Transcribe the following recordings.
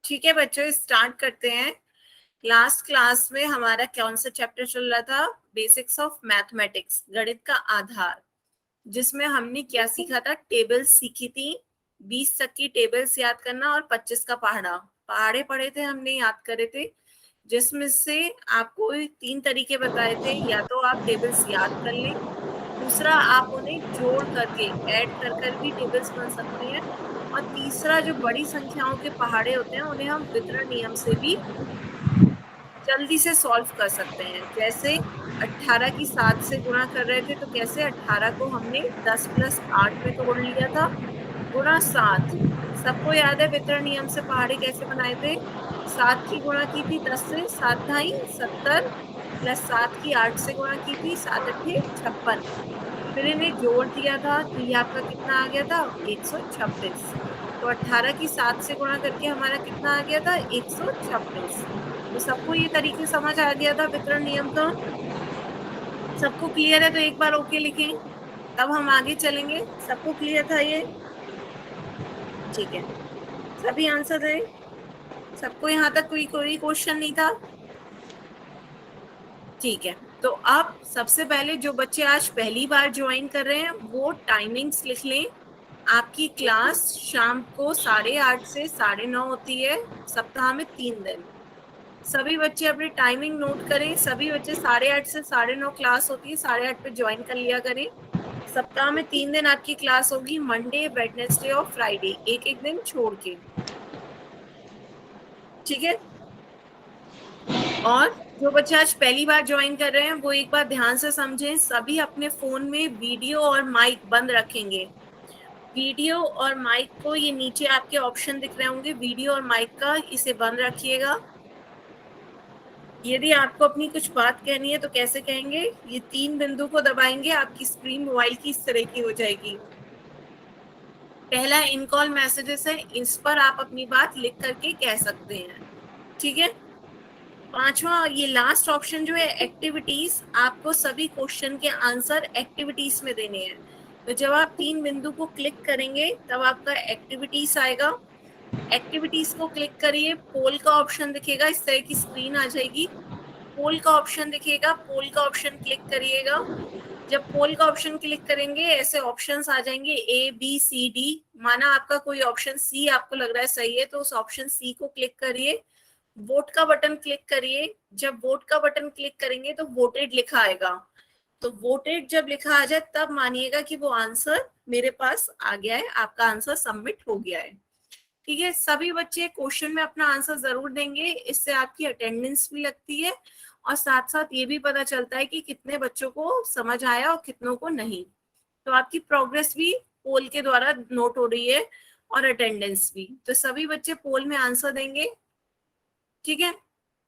ठीक है बच्चों, स्टार्ट करते हैं। लास्ट क्लास में हमारा कौन सा चैप्टर चल रहा था? बेसिक्स ऑफ मैथमेटिक्स, गणित का आधार, जिसमें हमने क्या सीखा था? टेबल्स सीखी थी। 20 तक की टेबल्स याद करना और 25 का पहाड़ा पहाड़े पढ़े थे, हमने याद करे थे, जिसमें से आपको 3 तरीके बताए थे। या तो आप टेबल्स याद कर लें, दूसरा आप उन्हें जोड़ करके ऐड कर कर भी टेबल्स बन सकते हैं, और तीसरा जो बड़ी संख्याओं के पहाड़े होते हैं उन्हें हम वितरण नियम से भी जल्दी से सॉल्व कर सकते हैं। जैसे 18 की 7 से गुणा कर रहे थे, तो कैसे 18 को हमने 10 + 8 में तोड़ लिया था, गुणा 7। सबको याद है वितरण नियम से पहाड़े कैसे बनाए थे? 7 की गुणा की थी 10 से, 7 ढाई 70, +7 की 8 से गुणा की थी, 7 अट्ठे 56। फिर इन्हें जोड़ दिया था, तो ये आपका कितना आ गया था? 126। तो 18 की 7 से गुणा करके हमारा कितना आ गया था? 126। तो सबको ये तरीके समझ आ गया था वितरण नियम का? सबको क्लियर है तो एक बार ओके लिखें, तब हम आगे चलेंगे। सबको क्लियर था ये? ठीक है, सभी आंसर है? सबको यहाँ तक कोई कोई क्वेश्चन नहीं था? ठीक है, तो अब सबसे पहले जो बच्चे आज पहली बार ज्वाइन कर रहे हैं वो टाइमिंग्स लिख लें। आपकी क्लास शाम को 8:30 से 9:30 होती है, सप्ताह में 3 दिन। सभी बच्चे अपनी टाइमिंग नोट करें। सभी बच्चे 8:30 से 9:30 क्लास होती है, 8:30 पे ज्वाइन कर लिया करें। सप्ताह में 3 दिन आपकी क्लास होगी, मंडे, वेडनेसडे और फ्राइडे, एक एक दिन छोड़ के। ठीक है, और जो बच्चे आज पहली बार ज्वाइन कर रहे हैं वो एक बार ध्यान से समझें। सभी अपने फोन में वीडियो और माइक बंद रखेंगे। वीडियो और माइक को, ये नीचे आपके ऑप्शन दिख रहे होंगे वीडियो और माइक का, इसे बंद रखिएगा। यदि आपको अपनी कुछ बात कहनी है तो कैसे कहेंगे? ये 3 बिंदु को दबाएंगे, आपकी स्क्रीन मोबाइल की इस तरह की हो जाएगी। पहला इन कॉल मैसेजेस है, इस पर आप अपनी बात लिख करके कह सकते हैं। ठीक है, पांचवा ये लास्ट ऑप्शन जो है एक्टिविटीज, आपको सभी क्वेश्चन के आंसर एक्टिविटीज में देने हैं। तो जब आप 3 बिंदु को क्लिक करेंगे तब आपका एक्टिविटीज आएगा। एक्टिविटीज को क्लिक करिए, पोल का ऑप्शन दिखेगा, इस तरह की स्क्रीन आ जाएगी। पोल का ऑप्शन दिखेगा, पोल का ऑप्शन क्लिक करिएगा। जब पोल का ऑप्शन क्लिक करेंगे ऐसे ऑप्शंस आ जाएंगे A B C D। माना आपका कोई ऑप्शन C आपको लग रहा है सही है, तो उस ऑप्शन C को क्लिक करिए। वोट का बटन क्लिक करिए। जब वोट का बटन क्लिक करेंगे तो वोटेड लिखा आएगा। तो वोटेड जब लिखा आ जाए तब मानिएगा कि वो आंसर मेरे पास आ गया है, आपका आंसर सबमिट हो गया है। ठीक है, सभी बच्चे क्वेश्चन में अपना आंसर जरूर देंगे, इससे आपकी अटेंडेंस भी लगती है और साथ साथ ये भी पता चलता है कि कितने बच्चों को समझ आया और कितनों को नहीं। तो आपकी प्रोग्रेस भी पोल के द्वारा नोट हो रही है और अटेंडेंस भी। तो सभी बच्चे पोल में आंसर देंगे। ठीक है,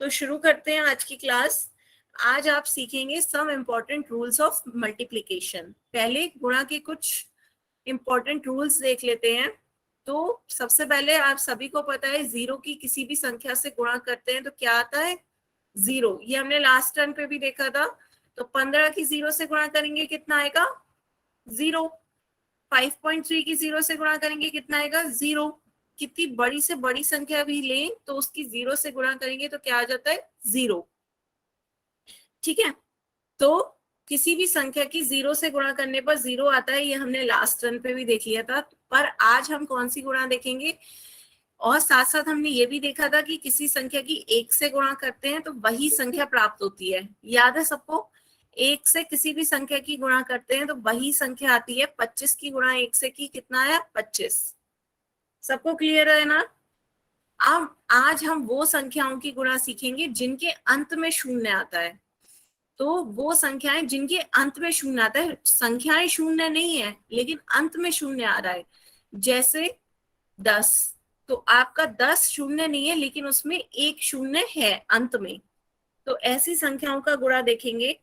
तो शुरू करते हैं आज की क्लास। आज आप सीखेंगे some important rules of multiplication. पहले गुणा के कुछ इम्पोर्टेंट रूल्स देख लेते हैं। तो सबसे पहले आप सभी को पता है, 0 की किसी भी संख्या से गुणा करते हैं तो क्या आता है? 0। ये हमने लास्ट टर्न पे भी देखा था। तो 15 की 0 से गुणा करेंगे कितना आएगा? 0। 5.3 की 0 से गुणा करेंगे कितना आएगा? 0। कितनी बड़ी से बड़ी संख्या भी लें तो उसकी 0 से गुणा करेंगे तो क्या आ जाता है? 0। ठीक है, तो किसी भी संख्या की 0 से गुणा करने पर 0 आता है, ये हमने लास्ट रन पे भी देख लिया था। पर आज हम कौन सी गुणा देखेंगे? और साथ साथ हमने ये भी देखा था कि किसी संख्या की 1 से गुणा करते हैं तो वही संख्या प्राप्त होती है। याद है सबको? 1 से किसी भी संख्या की गुणा करते हैं तो वही संख्या आती है। 25 की गुणा 1 से की कितना है? 25। सबको क्लियर है ना? अब आज हम वो संख्याओं की गुणा सीखेंगे जिनके अंत में शून्य आता है। तो वो संख्याएं जिनके अंत में शून्य आता है, संख्याएं शून्य नहीं है लेकिन अंत में शून्य आ रहा है। जैसे 10, तो आपका 10 शून्य नहीं है लेकिन उसमें एक शून्य है अंत में। तो ऐसी संख्याओं का गुणा देखेंगे।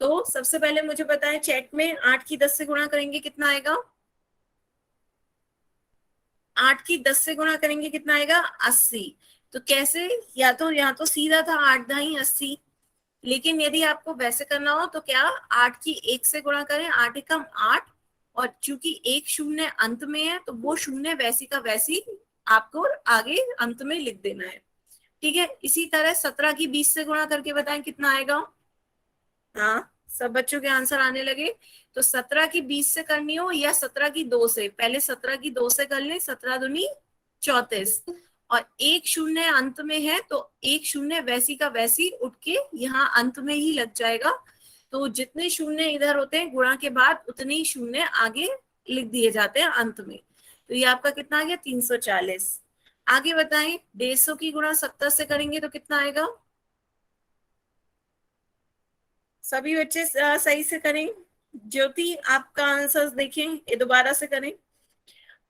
तो सबसे पहले मुझे बताएं चैट में, 8 की 10 से गुणा करेंगे कितना आएगा? 8 की 10 से गुणा करेंगे कितना आएगा? 80। तो कैसे? या तो यहाँ तो सीधा था 8 ढाई 80, लेकिन यदि आपको वैसे करना हो तो क्या? 8 की 1 से गुणा करें, 8 एकम 8, और चूंकि एक शून्य अंत में है तो वो शून्य वैसी का वैसी आपको आगे अंत में लिख देना है। ठीक है, इसी तरह 17 की 20 से गुणा करके बताएं कितना आएगा। हाँ, सब बच्चों के आंसर आने लगे। तो 17 की 20 से करनी हो या 17 की 2 से, पहले 17 की 2 से कर ले, 17 दूनी 34, और एक शून्य अंत में है तो एक शून्य वैसी का वैसी उठ के यहाँ अंत में ही लग जाएगा। तो जितने शून्य इधर होते हैं गुणा के बाद उतने ही शून्य आगे लिख दिए जाते हैं अंत में। तो ये आपका कितना आ गया 340। आगे बताएं 150 की गुणा 70 से करेंगे तो कितना आएगा। सभी बच्चे सही से करें। ज्योति आपका आंसर देखें, ये दोबारा से करें।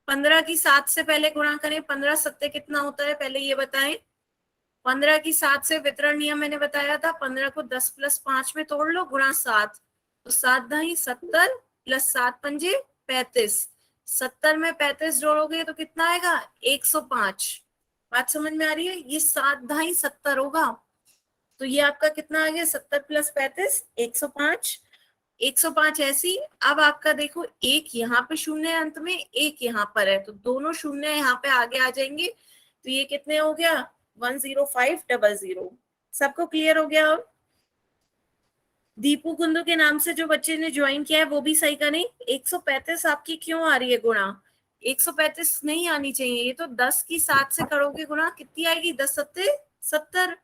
15 की 7 से पहले गुणा करें, 15 सत्ते कितना होता है पहले ये बताएं। 15 की 7 से वितरण नियम मैंने बताया था, 15 को 10 + 5 में तोड़ लो गुणा 7, तो 7 × 70 + 7 × 5 = 35। 70 में 35 जोड़ोगे तो कितना आएगा 105। बात समझ में आ रही है, ये 7 × 70 होगा। तो ये आपका कितना आ गया 70 + 35 105। 105 ऐसी। अब आपका देखो एक यहाँ पे शून्य अंत में, एक यहाँ पर है, तो दोनों शून्य यहाँ पे आगे आ जाएंगे। तो ये कितने हो गया 10500। सबको क्लियर हो गया। अब दीपू कुंदू के नाम से जो बच्चे ने ज्वाइन किया है वो भी सही करें। 135 आपकी क्यों आ रही है गुणा, 135 नहीं आनी चाहिए, ये तो 10 की 7 से करोगे गुणा कितनी आएगी 10 सत्ते 70।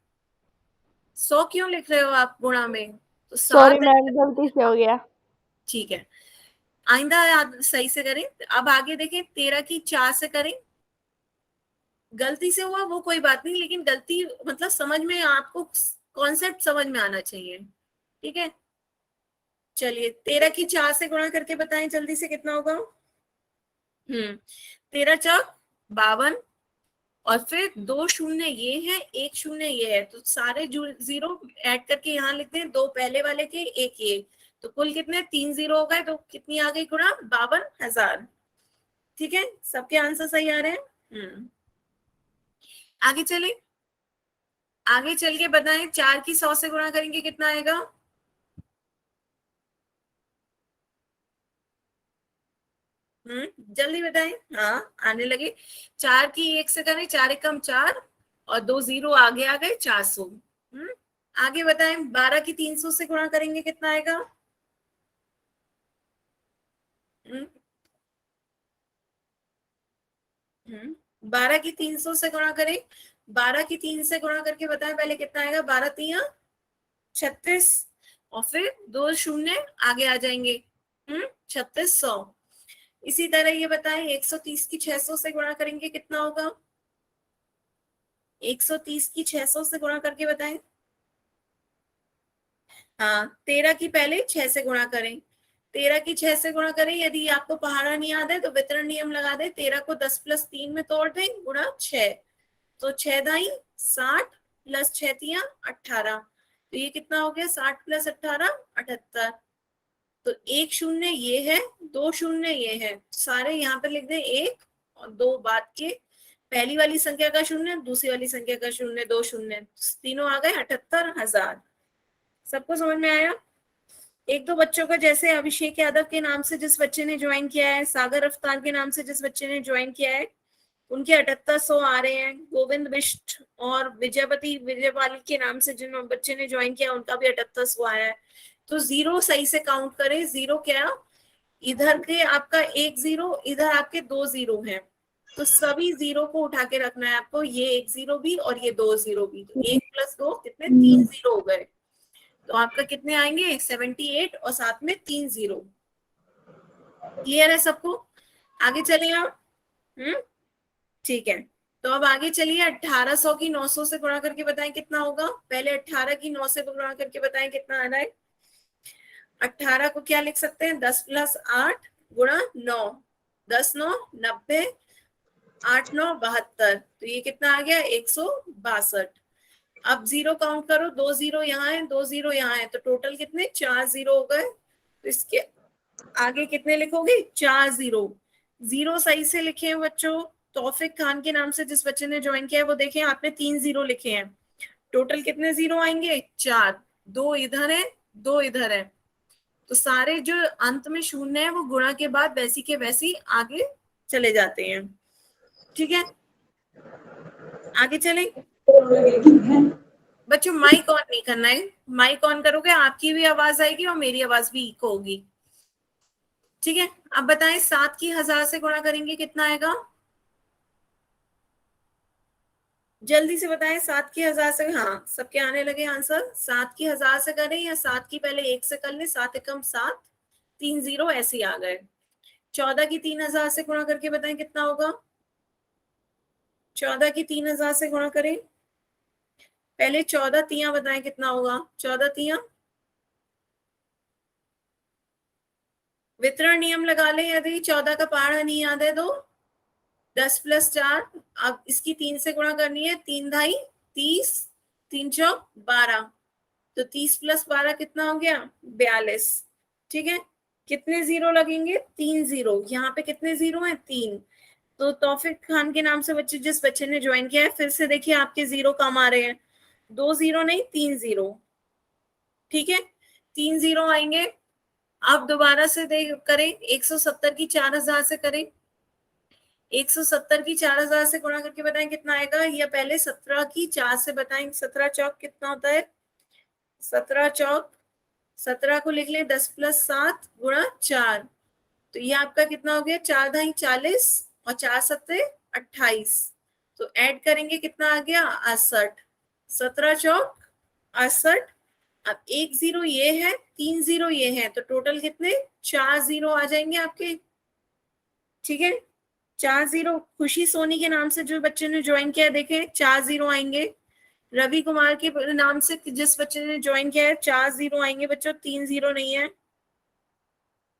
100 क्यों लिख रहे हो आप गुणा में, तो सॉरी 7। मैम, गलती से हो गया। ठीक है, आइंदा याद सही से करें। अब आगे देखें 13 की 4 से करें। गलती से हुआ वो कोई बात नहीं, लेकिन गलती मतलब समझ में, आपको कॉन्सेप्ट समझ में आना चाहिए। ठीक है, चलिए 13 की 4 से गुणा करके बताएं जल्दी से कितना होगा। 13 चौक 52, और फिर 2 शून्य ये है, 1 शून्य ये है, तो सारे जीरो ऐड करके यहाँ लिखते हैं, 2 पहले वाले के 1 ये, तो कुल कितने 3 जीरो हो गए, तो कितनी आ गई गुणा 52,000। ठीक है, सबके आंसर सही आ रहे हैं। आगे चले, आगे चल के बताएं 4 की 100 से गुणा करेंगे कितना आएगा। जल्दी बताएं, हाँ आने लगे। 4 की 1 से करें, 4 एकम 4, और 2 जीरो आगे आ गए 400। आगे बताएं 12 की 300 से गुणा करेंगे कितना आएगा। 12 की 300 से गुणा करें, 12 की 3 से गुणा करके बताएं पहले कितना आएगा। 12 3 36, और फिर 2 शून्य आगे आ जाएंगे 3600। इसी तरह ये बताएं 130 की 600 से गुणा करेंगे कितना होगा। 130 की 600 से गुणा करके बताएं। हाँ, 13 की पहले 6 से गुणा करें, 13 की 6 से गुणा करें। यदि आपको पहाड़ा नहीं याद है तो वितरण नियम लगा दे, 13 को 10 + 3 में तोड़ दें गुणा 6, तो 6 दाई 60 + 6 तिया 18, तो ये कितना हो गया 60 + 18 78। तो एक शून्य ये है, 2 शून्य ये है, सारे यहाँ पे लिख दें 1 और 2 बाद के, पहली वाली संख्या का शून्य, दूसरी वाली संख्या का शून्य, 2 शून्य, तीनों आ गए 78,000। सबको समझ में आया। एक दो बच्चों का, जैसे अभिषेक यादव के नाम से जिस बच्चे ने ज्वाइन किया है, सागर अफ्तार के नाम से जिस बच्चे ने ज्वाइन किया है, उनके 7800 आ रहे हैं। गोविंद बिष्ट और विजयपति विजयपाली के नाम से जिन बच्चे ने ज्वाइन किया उनका भी 7800 आया है। तो जीरो सही से काउंट करें। जीरो क्या, इधर के आपका 1 जीरो, इधर आपके 2 जीरो हैं, तो सभी जीरो को उठा के रखना है आपको, ये 1 जीरो भी और ये 2 जीरो भी, तो 1 + 2 कितने 3 जीरो हो गए। तो आपका कितने आएंगे 78, और साथ में 3 जीरो। क्लियर है सबको। आगे चलिए आप। ठीक है, तो अब आगे चलिए 1800 की 900 से गुणा करके बताएं कितना होगा। पहले 18 की 9 से गुणा करके बताएं कितना आ रहा है। 18 को क्या लिख सकते हैं 10 + 8 गुणा 9, 10 9 90, 8 9 72, तो ये कितना आ गया 162। अब जीरो काउंट करो, 2 जीरो यहाँ है, 2 जीरो यहाँ है, तो टोटल कितने 4 जीरो हो गए। तो इसके आगे कितने लिखोगे 4 जीरो। जीरो सही से लिखे हैं बच्चों। तौफिक खान के नाम से जिस बच्चे ने ज्वाइन किया है वो देखें आपने 3 जीरो लिखे हैं, टोटल कितने जीरो आएंगे 4, 2 इधर है 2 इधर है, तो सारे जो अंत में शून्य है वो गुणा के बाद वैसी के वैसी आगे चले जाते हैं। ठीक है, आगे चलें बच्चों, माइक ऑन नहीं करना है, माइक ऑन करोगे आपकी भी आवाज आएगी और मेरी आवाज भी इको होगी। ठीक है, अब बताएं 7 की 1000 से गुणा करेंगे कितना आएगा? जल्दी से बताएं, 7 की 1000 से, हाँ सबके आने लगे आंसर। 7 की 1000 से करें या 7 की पहले 1 से कर ले, 7 एकम 7, 3 0 ऐसे ही आ गए। 14 की 3000 से गुणा करके बताएं कितना होगा? 14 की 3000 से गुणा करें, पहले 14 तिया बताएं कितना होगा? 14 तिया, वितरण नियम लगा ले यदि 14 का पहाड़ा नहीं याद है तो। 10 + 4, अब इसकी 3 से गुणा करनी है, 3 ढाई 30, 3 चौक 12, तो 30 + 12 कितना हो गया? 42। ठीक है, कितने जीरो लगेंगे? 3 जीरो। यहाँ पे कितने जीरो हैं? 3। तो तौफिक खान के नाम से बच्चे, जिस बच्चे ने ज्वाइन किया है, फिर से देखिए आपके जीरो कम आ रहे हैं, 2 जीरो नहीं 3 जीरो। ठीक है, 3 जीरो आएंगे। अब दोबारा से करें, 170 की 4000 से करें, 170 की 4000 से गुणा करके बताएं कितना आएगा, या पहले 17 की 4 से बताएं, 17 चौक कितना होता है? 17 चौक, 17 को लिख लें 10 + 7 गुणा 4, तो ये आपका कितना हो गया? 4 ढाई 40 और 4 सत्ते 28, तो ऐड करेंगे कितना आ गया? 68। 17 चौक 68। अब 1 जीरो ये है, 3 जीरो ये है, तो टोटल कितने? 4 जीरो आ जाएंगे आपके। ठीक है, 4 जीरो। खुशी सोनी के नाम से जो बच्चे ने ज्वाइन किया है, देखें 4 जीरो आएंगे। रवि कुमार के नाम से जिस बच्चे ने ज्वाइन किया है, 4 जीरो आएंगे बच्चों, 3 जीरो नहीं है।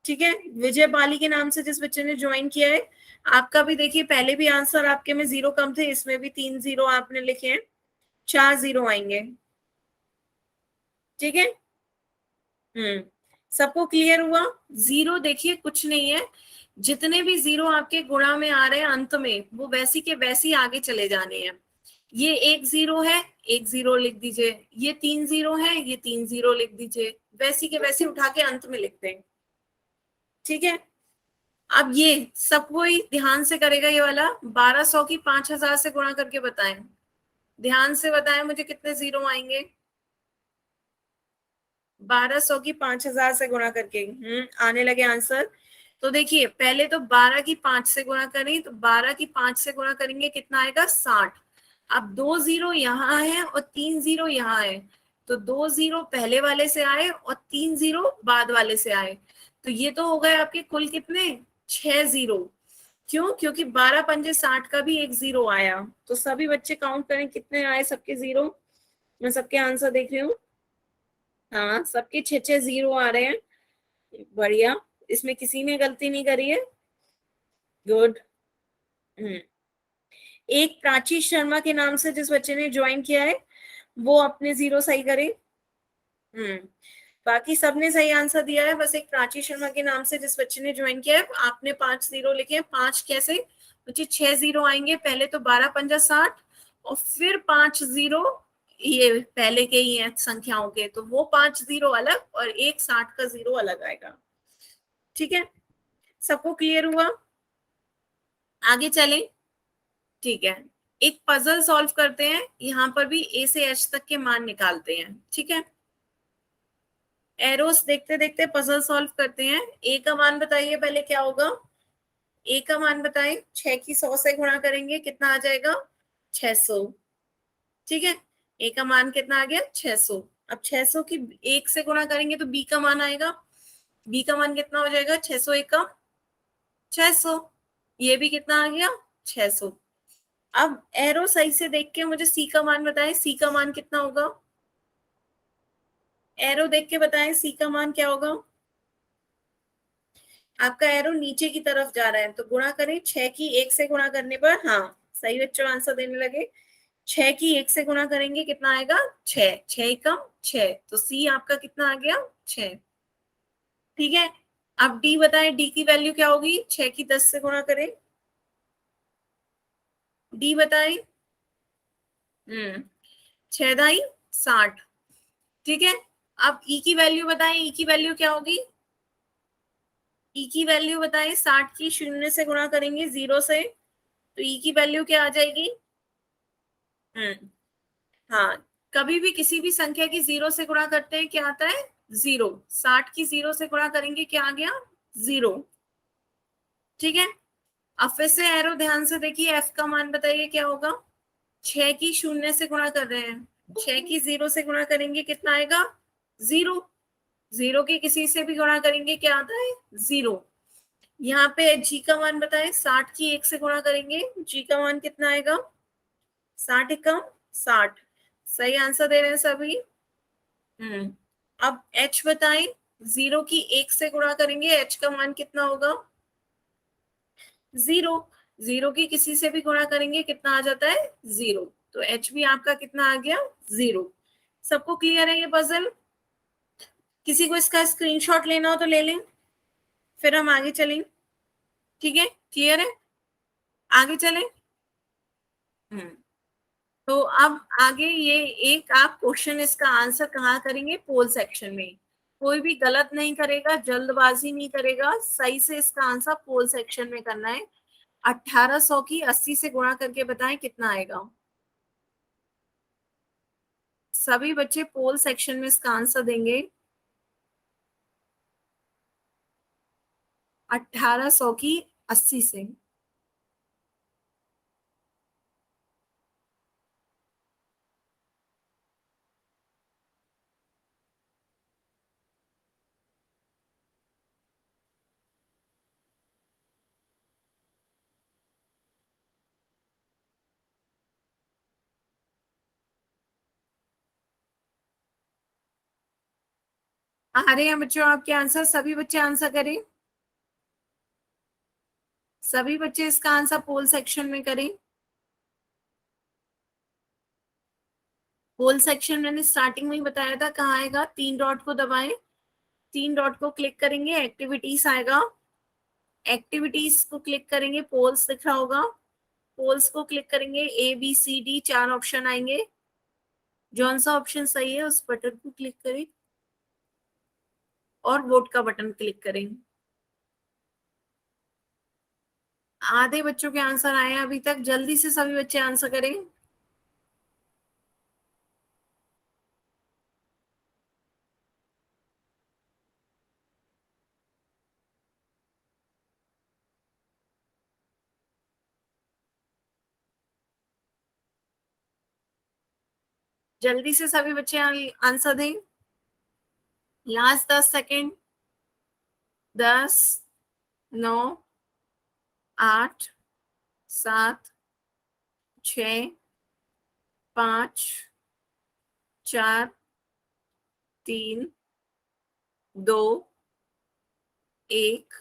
ठीक है, विजय बाली के नाम से जिस बच्चे ने ज्वाइन किया है, आपका भी देखिए पहले भी आंसर आपके में जीरो कम थे, इसमें भी 3 जीरो आपने लिखे हैं, 4 जीरो आएंगे। ठीक है, सबको क्लियर हुआ? जीरो देखिए कुछ नहीं है, जितने भी जीरो आपके गुणा में आ रहे हैं अंत में, वो वैसी के वैसी आगे चले जाने हैं। ये 1 जीरो है, 1 जीरो लिख दीजिए, ये 3 जीरो है, ये 3 जीरो लिख दीजिए, वैसी के वैसी उठा के अंत में लिखते हैं। ठीक है, अब ये सब कोई ध्यान से करेगा, ये वाला 1200 की 5000 से गुणा करके बताएं, ध्यान से बताएं मुझे कितने जीरो आएंगे? 1200 की 5000 से गुणा करके आने लगे आंसर। तो देखिए पहले तो 12 की 5 से गुणा करें, तो 12 की 5 से गुणा करेंगे कितना आएगा? 60। अब 2 जीरो यहाँ है और 3 जीरो यहाँ है, तो 2 जीरो पहले वाले से आए और 3 जीरो बाद वाले से आए, तो ये तो हो गए आपके कुल कितने? 6 जीरो। क्यों? क्योंकि 12 पंजे 60 का भी एक जीरो आया। तो सभी बच्चे काउंट करें कितने आए सबके जीरो, मैं सबके आंसर देख रही हूँ। हाँ, सबके 6 जीरो आ रहे हैं, बढ़िया, इसमें किसी ने गलती नहीं करी है। गुड। एक प्राची शर्मा के नाम से जिस बच्चे ने ज्वाइन किया है, वो अपने जीरो सही करे। हम्म बाकी सबने सही आंसर दिया है, बस एक प्राची शर्मा के नाम से जिस बच्चे ने ज्वाइन किया है, आपने 5 जीरो लिखे हैं। 5 कैसे बच्चे? 6 जीरो आएंगे, पहले तो 12 पंजा 60 और फिर 5 जीरो, ये पहले के ही हैं संख्याओं के, तो वो 5 जीरो अलग और एक 60 का जीरो अलग आएगा। ठीक है, सबको क्लियर हुआ? आगे चलें। ठीक है, एक पजल सॉल्व करते हैं, यहाँ पर भी ए से एच तक के मान निकालते हैं। ठीक है, एरोस देखते देखते पजल सॉल्व करते हैं। ए का मान बताइए पहले क्या होगा? ए का मान बताएं, 6 की 100 से गुणा करेंगे कितना आ जाएगा? 600। ठीक है, ए का मान कितना आ गया? 600। अब 600 की 1 से गुणा करेंगे तो बी का मान आएगा, बी का मान कितना हो जाएगा? 600 एकम 600, ये भी कितना आ गया? 600। अब एरो सही से देख के मुझे सी का मान बताएं, सी का मान कितना होगा? एरो देख के बताएं सी का मान क्या होगा? आपका एरो नीचे की तरफ जा रहा है, तो गुणा करें 6 की 1 से गुणा करने पर, हाँ सही बच्चों आंसर देने लगे। 6 की 1 से गुणा करेंगे कितना आएगा? 6, 6 कम 6, तो सी आपका कितना आ गया? 6। ठीक है, अब डी बताएं, डी की वैल्यू क्या होगी? 6 की 10 से गुणा करें, डी बताएं। 6 दाई 60। ठीक है, अब ई की वैल्यू बताएं, ई की वैल्यू क्या होगी? ई की वैल्यू बताएं, 60 की 0 से गुणा करेंगे 0 से, तो ई की वैल्यू क्या आ जाएगी? हाँ, कभी भी किसी भी संख्या की 0 से गुणा करते हैं क्या आता है? 0। 60 की 0 से गुणा करेंगे क्या आ गया? 0। ठीक है, अब फिर से एरो ध्यान से देखिए, एफ का मान बताइए क्या होगा? 6 की 0 से गुणा कर रहे हैं, 6 की 0 से गुणा करेंगे कितना आएगा? 0। 0 की किसी से भी गुणा करेंगे क्या आता है? 0। यहाँ पे जी का मान बताएं, 60 की 1 से गुणा करेंगे, जी का मान कितना आएगा? 60 एकम 60। सही आंसर दे रहे हैं सभी। अब एच बताएं, 0 की 1 से गुणा करेंगे, एच का मान कितना होगा? 0। 0 की किसी से भी गुणा करेंगे कितना आ जाता है? 0। तो एच भी आपका कितना आ गया? 0। सबको क्लियर है ये पजल? किसी को इसका स्क्रीनशॉट लेना हो तो ले लें, फिर हम आगे चलें। ठीक है, क्लियर है? आगे चलें। हम्म तो अब आगे ये एक आप क्वेश्चन इसका आंसर कहाँ करेंगे? पोल सेक्शन में। कोई भी गलत नहीं करेगा, जल्दबाजी नहीं करेगा, सही से इसका आंसर पोल सेक्शन में करना है। 1800 की 80 से गुणा करके बताएं कितना आएगा। सभी बच्चे पोल सेक्शन में इसका आंसर देंगे। 1800 की 80 से। आ रहे हैं बच्चों आपके आंसर? सभी बच्चे आंसर करें, सभी बच्चे इसका आंसर पोल सेक्शन में करें। पोल सेक्शन मैंने स्टार्टिंग में ही बताया था कहाँ आएगा। 3 डॉट को दबाएं, 3 डॉट को क्लिक करेंगे, एक्टिविटीज आएगा। एक्टिविटीज को क्लिक करेंगे, पोल्स दिख रहा होगा। पोल्स को क्लिक करेंगे, A B C D 4 option आएंगे। जौन सा ऑप्शन सही है उस बटन को क्लिक करें और वोट का बटन क्लिक करें। आधे बच्चों के आंसर आए हैं अभी तक, जल्दी से सभी बच्चे आंसर करें। जल्दी से सभी बच्चे आंसर दें। Last 10 second. 10, 9, 8, 7, 6, 5, 4, 3, 2, 1।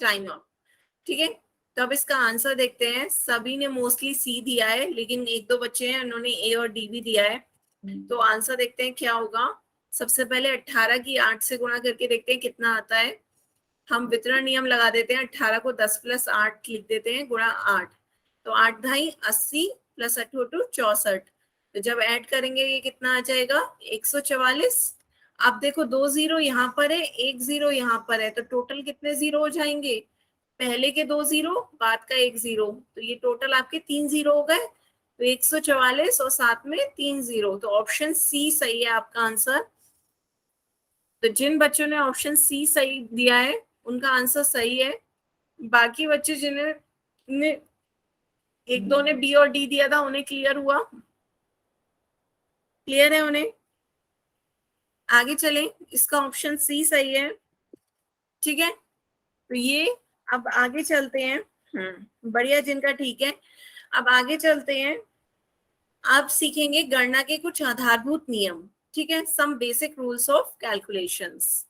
Time up. ठीक है, तो अब इसका आंसर देखते हैं। सभी ने मोस्टली सी दिया है, लेकिन एक दो बच्चे हैं उन्होंने ए और डी भी दिया है। तो आंसर देखते हैं क्या होगा। सबसे पहले 18 की 8 से गुणा करके देखते हैं कितना आता है। हम वितरण नियम लगा देते हैं, 18 को 10 + 8 लिख देते हैं गुणा 8। तो 8 ढाई 80 + 8 64। तो जब ऐड करेंगे ये कितना आ जाएगा? 144। अब देखो 2 जीरो यहाँ पर है, 1 जीरो यहाँ पर है, तो टोटल कितने जीरो हो जाएंगे? पहले के 2 जीरो, बाद का 1 जीरो, तो ये टोटल आपके 3 जीरो हो गए। तो 144 और साथ में 3 जीरो, तो ऑप्शन सी सही है आपका आंसर। तो जिन बच्चों ने ऑप्शन सी सही दिया है उनका आंसर सही है। बाकी बच्चे जिन्हें एक दो ने बी और डी दिया था उन्हें क्लियर हुआ? क्लियर है उन्हें? आगे चलें, इसका ऑप्शन सी सही है। ठीक है, तो ये अब आगे चलते हैं। बढ़िया, जिनका ठीक है। अब आगे चलते हैं। आप सीखेंगे गणना के कुछ आधारभूत नियम। ठीक है, some basic rules of calculations.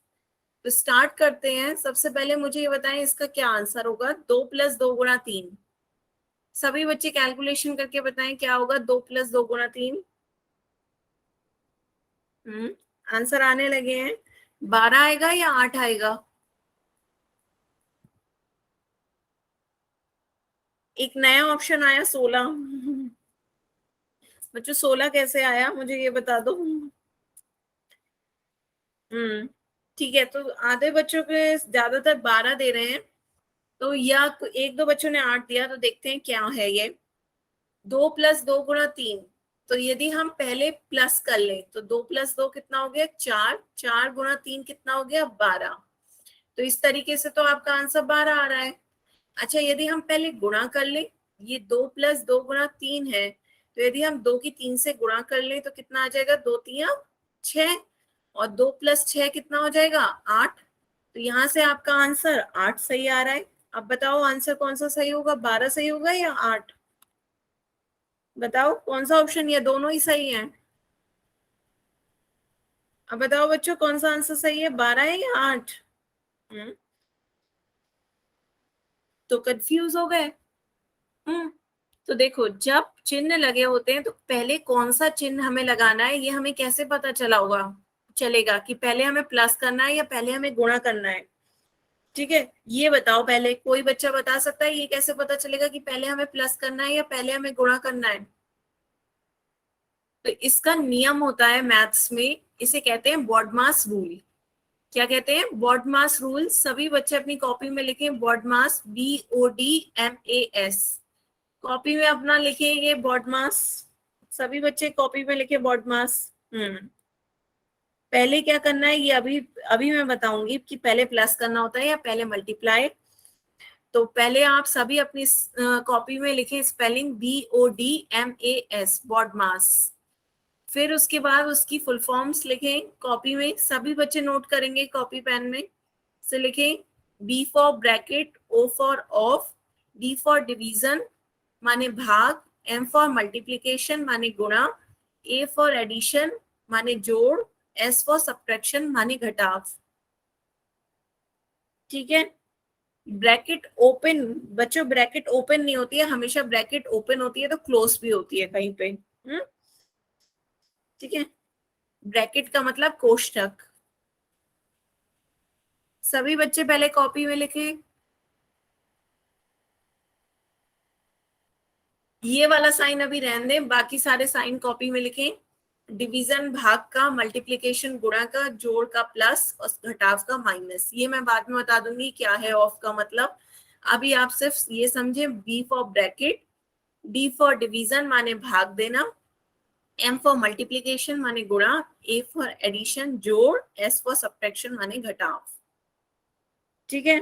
तो स्टार्ट करते हैं। सबसे पहले मुझे ये बताएं इसका क्या आंसर होगा। 2 + 2 × 3। सभी बच्चे कैलकुलेशन करके बताएं क्या होगा 2 + 2 × 3। आंसर आने लगे हैं। 12 आएगा या 8 आएगा? एक नया ऑप्शन आया 16। बच्चों 16 कैसे आया मुझे ये बता दो। हम्म ठीक है, तो आधे बच्चों के ज्यादातर 12 दे रहे हैं। तो या एक दो बच्चों ने 8 दिया, तो देखते हैं क्या है ये। 2 + 2 × 3, तो यदि हम पहले प्लस कर ले तो 2 + 2 कितना हो गया 4, 4 × 3 कितना हो गया 12। तो इस तरीके से तो आपका आंसर 12 आ रहा है। अच्छा, यदि हम पहले गुणा कर ले, ये 2 + 2 × 3 है, तो यदि हम 2 की 3 से गुणा कर ले तो कितना आ जाएगा 2 × 3 = 6, और 2 + 6 कितना हो जाएगा 8। तो यहाँ से आपका आंसर 8 सही आ रहा है। अब बताओ आंसर कौन सा सही होगा, 12 सही होगा या 8? बताओ कौन सा ऑप्शन, या दोनों ही सही है? अब बताओ बच्चों कौन सा आंसर सही है, 12 है या 8? तो कंफ्यूज हो गए। तो देखो, जब चिन्ह लगे होते हैं तो पहले कौन सा चिन्ह हमें लगाना है, ये हमें कैसे पता चलेगा कि पहले हमें प्लस करना है या पहले हमें गुणा करना है? ठीक है, ये बताओ, पहले कोई बच्चा बता सकता है ये कैसे पता चलेगा कि पहले हमें प्लस करना है या पहले हमें गुणा करना है? तो इसका नियम होता है मैथ्स में, इसे कहते हैं बॉडमास रूल। क्या कहते हैं? BODMAS rule. सभी बच्चे अपनी कॉपी में लिखें बॉडमास, BODMAS। कॉपी में अपना लिखे ये बॉडमास, सभी बच्चे कॉपी में लिखे बॉडमास। पहले क्या करना है ये अभी अभी मैं बताऊंगी कि पहले प्लस करना होता है या पहले मल्टीप्लाई। तो पहले आप सभी अपनी कॉपी में लिखे स्पेलिंग BODMAS, बॉडमास। फिर उसके बाद उसकी फुल फॉर्म्स लिखें कॉपी में, सभी बच्चे नोट करेंगे कॉपी पेन में से लिखें। B for bracket, O for of, D for division माने भाग, M फॉर मल्टीप्लीकेशन माने गुणा, A फॉर एडिशन माने जोड़, S फॉर सब्ट्रैक्शन माने घटाव। ठीक है, ब्रैकेट ओपन, बच्चों ब्रैकेट ओपन नहीं होती है हमेशा, ब्रैकेट ओपन होती है तो क्लोज भी होती है कहीं पे। ठीक है, ब्रैकेट का मतलब कोष्ठक। सभी बच्चे पहले कॉपी में लिखे, ये वाला साइन अभी रहने दें, बाकी सारे साइन कॉपी में लिखें। डिवीजन भाग का, मल्टीप्लिकेशन गुणा का, जोड़ का प्लस और घटाव का माइनस। ये मैं बाद में बता दूंगी क्या है ऑफ का मतलब। अभी आप सिर्फ ये समझे, B for bracket, D for division माने भाग देना, M फॉर मल्टीप्लिकेशन माने गुणा, A फॉर एडिशन जोड़, S फॉर सब्ट्रैक्शन माने घटाव। ठीक है।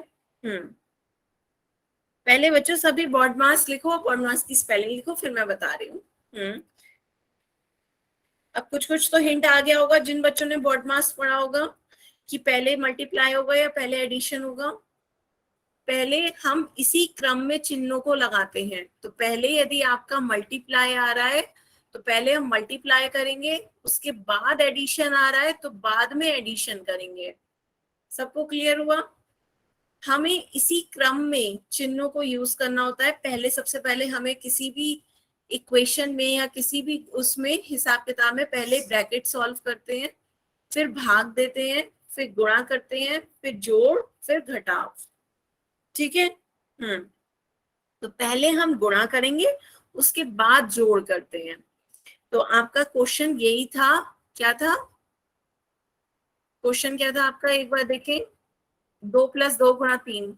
पहले बच्चों सभी बॉडमास लिखो, बॉडमास की स्पेलिंग लिखो, फिर मैं बता रही हूँ। अब कुछ कुछ तो हिंट आ गया होगा जिन बच्चों ने बॉडमास पढ़ा होगा कि पहले मल्टीप्लाई होगा या पहले एडिशन होगा। पहले हम इसी क्रम में चिन्हों को लगाते हैं। तो पहले यदि आपका मल्टीप्लाई आ रहा है तो पहले हम मल्टीप्लाई करेंगे, उसके बाद एडिशन आ रहा है तो बाद में एडिशन करेंगे। सबको क्लियर हुआ? हमें इसी क्रम में चिन्हों को यूज करना होता है। पहले सबसे पहले हमें किसी भी इक्वेशन में या किसी भी उसमें हिसाब किताब में पहले ब्रैकेट सॉल्व करते हैं, फिर भाग देते हैं, फिर गुणा करते हैं, फिर जोड़, फिर घटाव। ठीक है। तो पहले हम गुणा करेंगे, उसके बाद जोड़ करते हैं। तो आपका क्वेश्चन यही था। क्या था क्वेश्चन, क्या था आपका, एक बार देखें। 2 + 2 × 3,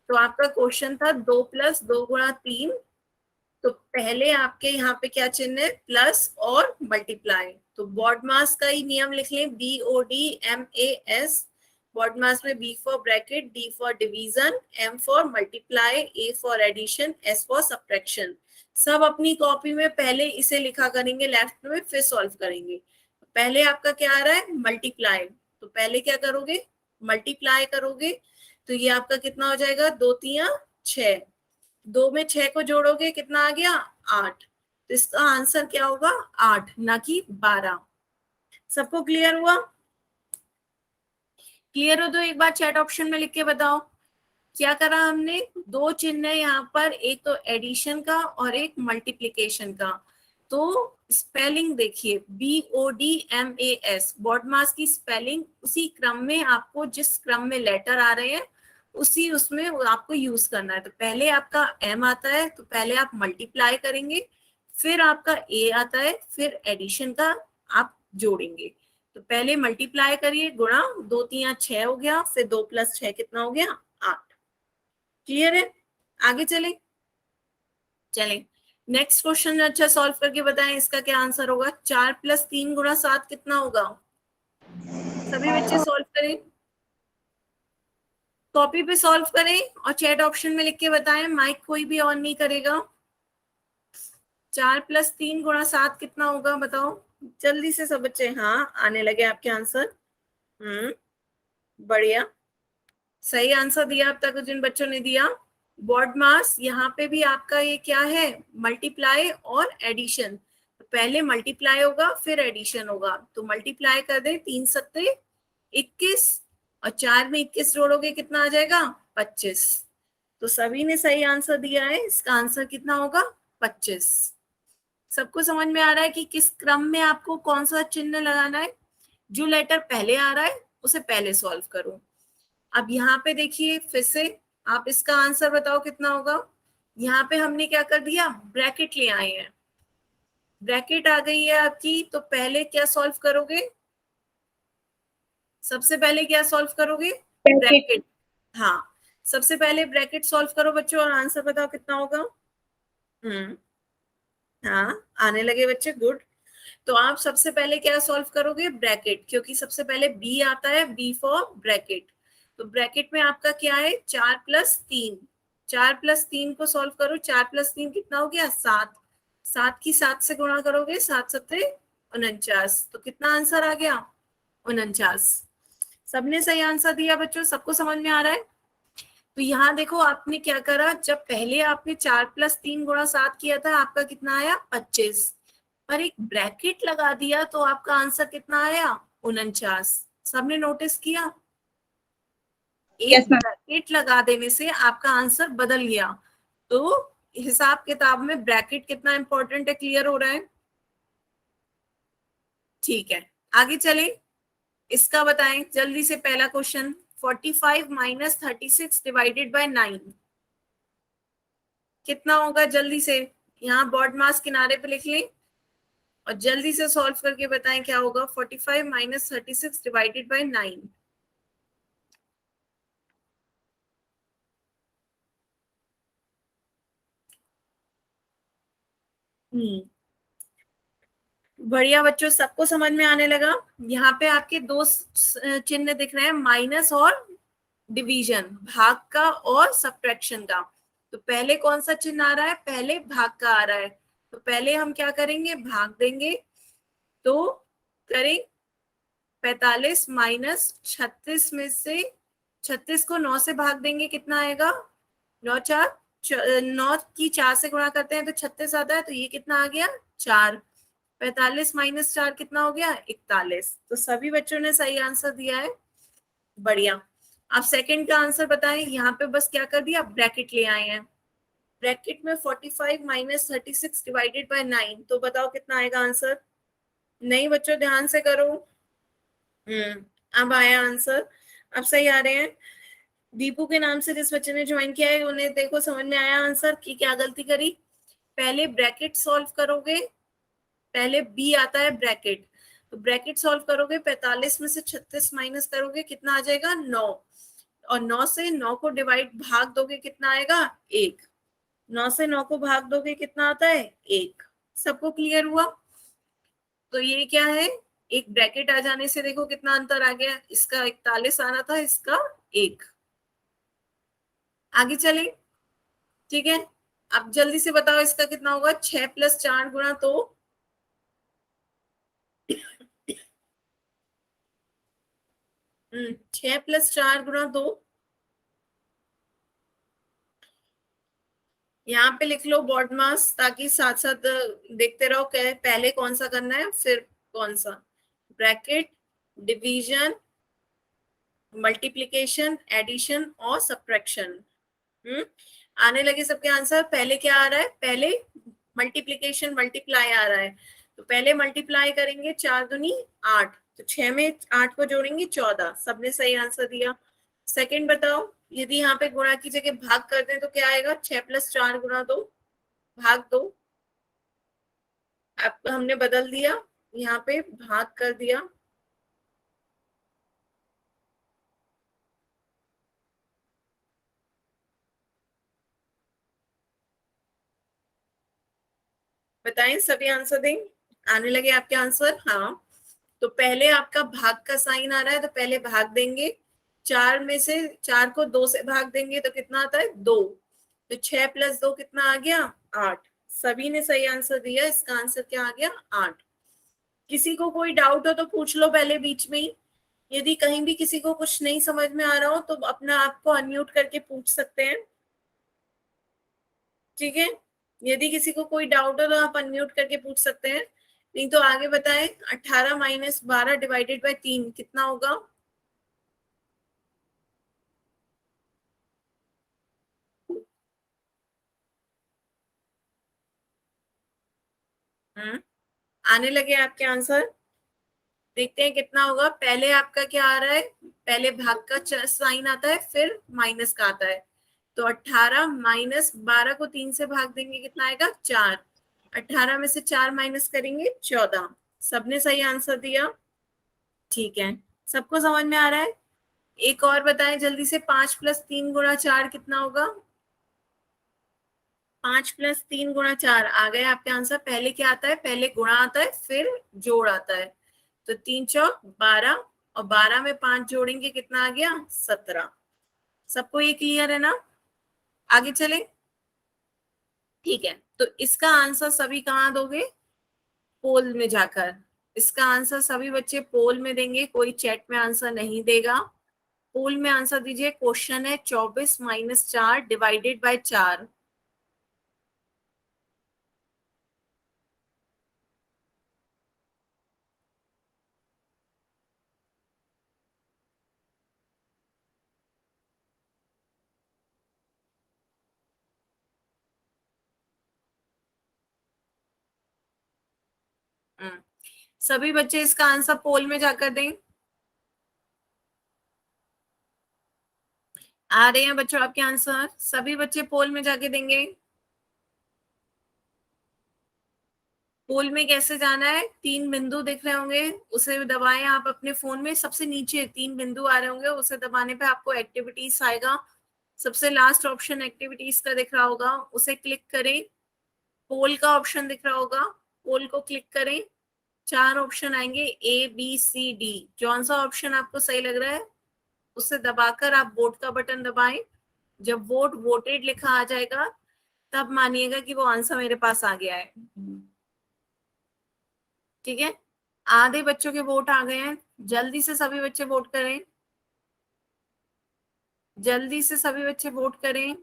तो आपका क्वेश्चन था 2 + 2 × 3। तो पहले आपके यहाँ पे क्या चिन्ह है, प्लस और मल्टीप्लाई। तो बॉडमास का ही नियम लिख लें, BODMAS। बॉडमास में B for bracket, D for division, M for multiply, A for addition, S for subtraction. सब अपनी कॉपी में पहले इसे लिखा करेंगे लेफ्ट में, फिर सॉल्व करेंगे। पहले आपका क्या आ रहा है, मल्टीप्लाई। तो पहले क्या करोगे, मल्टीप्लाई करोगे, तो ये आपका कितना हो जाएगा, 2 × 3 = 6। 2 में 6 को जोड़ोगे कितना आ गया, 8। तो इसका आंसर क्या होगा, 8 ना कि 12। सबको क्लियर हुआ? क्लियर हो तो एक बार चैट ऑप्शन में लिख के बताओ क्या करा हमने। दो चिन्ह है यहाँ पर, एक तो एडिशन का और एक मल्टीप्लिकेशन का। तो स्पेलिंग देखिए, BODMAS, बॉडमास की स्पेलिंग उसी क्रम में, आपको जिस क्रम में लेटर आ रहे हैं उसी उसमें आपको यूज करना है। तो पहले आपका M आता है तो पहले आप मल्टीप्लाई करेंगे, फिर आपका A आता है, फिर एडिशन का आप जोड़ेंगे। तो पहले मल्टीप्लाई करिए, गुणा, 2 × 3 = 6 हो गया, फिर 2 + 6 कितना हो गया, 8। क्लियर है? आगे चले। नेक्स्ट क्वेश्चन अच्छा सॉल्व करके बताएं इसका क्या आंसर होगा। 4+3 × 7 कितना होगा? सभी बच्चे सॉल्व करें, कॉपी पे सॉल्व करें और चैट ऑप्शन में लिख के बताएं, माइक कोई भी ऑन नहीं करेगा। 4+3 × 7 कितना होगा बताओ जल्दी से सब बच्चे। हाँ आने लगे आपके आंसर। बढ़िया, सही आंसर दिया अब तक जिन बच्चों ने दिया। बॉड मास, यहाँ पे भी आपका ये क्या है, मल्टीप्लाई और एडिशन। पहले मल्टीप्लाई होगा फिर एडिशन होगा, तो मल्टीप्लाई कर दे 3×7=21 और 4 में 21 जोड़ोगे कितना आ जाएगा 25। तो सभी ने सही आंसर दिया है, इसका आंसर कितना होगा 25। सबको समझ में आ रहा है कि किस क्रम में आपको कौन सा चिन्ह लगाना है। जो लेटर पहले आ रहा है उसे पहले सॉल्व करो। अब यहाँ पे देखिए फिर से, आप इसका आंसर बताओ कितना होगा। यहाँ पे हमने क्या कर दिया, ब्रैकेट ले आए हैं, ब्रैकेट आ गई है आपकी, तो पहले क्या सॉल्व करोगे, सबसे पहले क्या सॉल्व करोगे, ब्रैकेट। हाँ, सबसे पहले ब्रैकेट सॉल्व करो बच्चों और आंसर बताओ कितना होगा। हाँ आने लगे बच्चे, गुड। तो आप सबसे पहले क्या सॉल्व करोगे, ब्रैकेट, क्योंकि सबसे पहले बी आता है, बी फॉर ब्रैकेट। तो ब्रैकेट में आपका क्या है 4+3, 4+3 को सॉल्व करो, 4+3 कितना हो गया 7, 7 की 7 से गुणा करोगे, 7×7=49, तो कितना आंसर आ गया 49। सबने सही आंसर दिया बच्चों, सबको समझ में आ रहा है। तो यहाँ देखो आपने क्या करा, जब पहले आपने 4+3 × 7 किया था आपका कितना आया 25, पर एक ब्रैकेट लगा दिया तो आपका आंसर कितना आया 49। सबने नोटिस किया, एक ब्रैकेट लगा देने से आपका आंसर बदल गया। तो हिसाब किताब में ब्रैकेट कितना इंपॉर्टेंट है, क्लियर हो रहा है। ठीक है आगे चले, इसका बताएं जल्दी से पहला क्वेश्चन। 45 - 36 डिवाइडेड बाय 9 कितना होगा, जल्दी से यहाँ बॉड मास किनारे पे लिख लें और जल्दी से सॉल्व करके बताएं क्या होगा। 45 - 36 डिवाइडेड बाय 9। बढ़िया बच्चों, सबको समझ में आने लगा। यहाँ पे आपके दो चिन्ह दिख रहे हैं, माइनस और डिवीजन, भाग का और सब्ट्रैक्शन का। तो पहले कौन सा चिन्ह आ रहा है, पहले भाग का आ रहा है, तो पहले हम क्या करेंगे, भाग देंगे। तो करें 45 - 36 में से 36 को 9 से भाग देंगे, कितना आएगा 9×4, 9 की 4 से गुणा करते हैं तो 36 आता है, तो ये कितना आ गया 4। 45 - 4 कितना हो गया 41। तो सभी बच्चों ने सही आंसर दिया है, बढ़िया। आप सेकंड का आंसर बताएं, यहाँ पे बस क्या कर दिया, ब्रैकेट ले आए हैं। ब्रैकेट में 45 - 36 डिवाइडेड बाय 9, तो बताओ कितना आएगा आंसर। नहीं बच्चों ध्यान से करो। अब आया आंसर, अब सही आ रहे हैं। दीपू के नाम से जिस बच्चे ने ज्वाइन किया है उन्हें देखो समझ में आया आंसर कि क्या गलती करी। पहले ब्रैकेट सॉल्व करोगे, पहले बी आता है ब्रैकेट, तो ब्रैकेट सॉल्व करोगे, 45 में से 36 माइनस करोगे, कितना आ जाएगा 9, और 9 से 9 को डिवाइड भाग दोगे कितना आएगा 1, 9 से 9 को भाग दोगे कितना आता है 1। सबको क्लियर हुआ। तो ये क्या है, एक ब्रैकेट आ जाने से देखो कितना अंतर आ गया, इसका 41 आना था, इसका 1। आगे चले, ठीक है। अब जल्दी से बताओ इसका कितना होगा, 6+4 गुणा तो 6+4 गुणा 2, यहाँ पे लिख लो बॉड मास ताकि साथ साथ देखते रहो क्या पहले कौन सा करना है फिर कौन सा। ब्रैकेट, डिवीजन, मल्टीप्लिकेशन, एडिशन और सब्ट्रैक्शन। आने लगे सबके आंसर। पहले क्या आ रहा है, पहले मल्टीप्लिकेशन, मल्टीप्लाई आ रहा है, तो पहले मल्टीप्लाई करेंगे, 4×2=8, तो 6 में 8 को जोड़ेंगे 14। सबने सही आंसर दिया। सेकंड बताओ, यदि यहाँ पे गुणा की जगह भाग कर दें तो क्या आएगा, 6+4 गुणा 2 भाग 2। अब हमने बदल दिया, यहाँ पे भाग कर दिया, बताएं, सभी आंसर दें, आने लगे आपके आंसर। हाँ, तो पहले आपका भाग का साइन आ रहा है, तो पहले भाग देंगे। 4 में से 4 को 2 से भाग देंगे तो कितना आता है, 2। तो 6 + 2 कितना आ गया, 8। सभी ने सही आंसर दिया, इसका आंसर क्या आ गया, 8। किसी को कोई डाउट हो तो पूछ लो पहले बीच में ही। यदि कहीं भी किसी को कुछ नहीं समझ में आ रहा हो तो अपना आप को अनम्यूट करके पूछ सकते हैं, ठीक है। यदि किसी को कोई डाउट हो तो आप अनम्यूट करके पूछ सकते हैं, नहीं तो आगे बताएं। 18 - 12 डिवाइडेड बाय 3 कितना होगा। हम्म, आने लगे आपके आंसर। देखते हैं कितना होगा। पहले आपका क्या आ रहा है, पहले भाग का साइन आता है, फिर माइनस का आता है। तो 18 - 12 को 3 से भाग देंगे, कितना आएगा, 4। 18 में से 4 माइनस करेंगे, 14। सबने सही आंसर दिया, ठीक है। सबको समझ में आ रहा है। एक और बताएं जल्दी से, 5 + 3 × 4 कितना होगा। 5 + 3 × 4 आ गए आपके आंसर। पहले क्या आता है, पहले गुणा आता है, फिर जोड़ आता है। तो 3 चौक 12, और 12 में 5 जोड़ेंगे, कितना आ गया, 17। सबको ये क्लियर है ना। आगे चले, ठीक है। तो इसका आंसर सभी कहाँ दोगे, पोल में जाकर। इसका आंसर सभी बच्चे पोल में देंगे, कोई चैट में आंसर नहीं देगा। पोल में आंसर दीजिए। क्वेश्चन है 24 - 4 डिवाइडेड बाय 4। सभी बच्चे इसका आंसर पोल में जाकर दें। आ रहे हैं बच्चों आपके आंसर, सभी बच्चे पोल में जाके देंगे। पोल में कैसे जाना है, 3 बिंदु दिख रहे होंगे, उसे दबाएं आप अपने फोन में। सबसे नीचे 3 बिंदु आ रहे होंगे, उसे दबाने पे आपको एक्टिविटीज आएगा। सबसे लास्ट ऑप्शन एक्टिविटीज का दिख रहा होगा, उसे क्लिक करें। पोल का ऑप्शन दिख रहा होगा, पोल को क्लिक करें। 4 ऑप्शन आएंगे, ABCD। कौन सा ऑप्शन आपको सही लग रहा है, उसे दबाकर आप वोट का बटन दबाएं। जब वोट वोटेड लिखा आ जाएगा, तब मानिएगा कि वो आंसर मेरे पास आ गया है, ठीक है। आधे बच्चों के वोट आ गए हैं, जल्दी से सभी बच्चे वोट करें, जल्दी से सभी बच्चे वोट करें।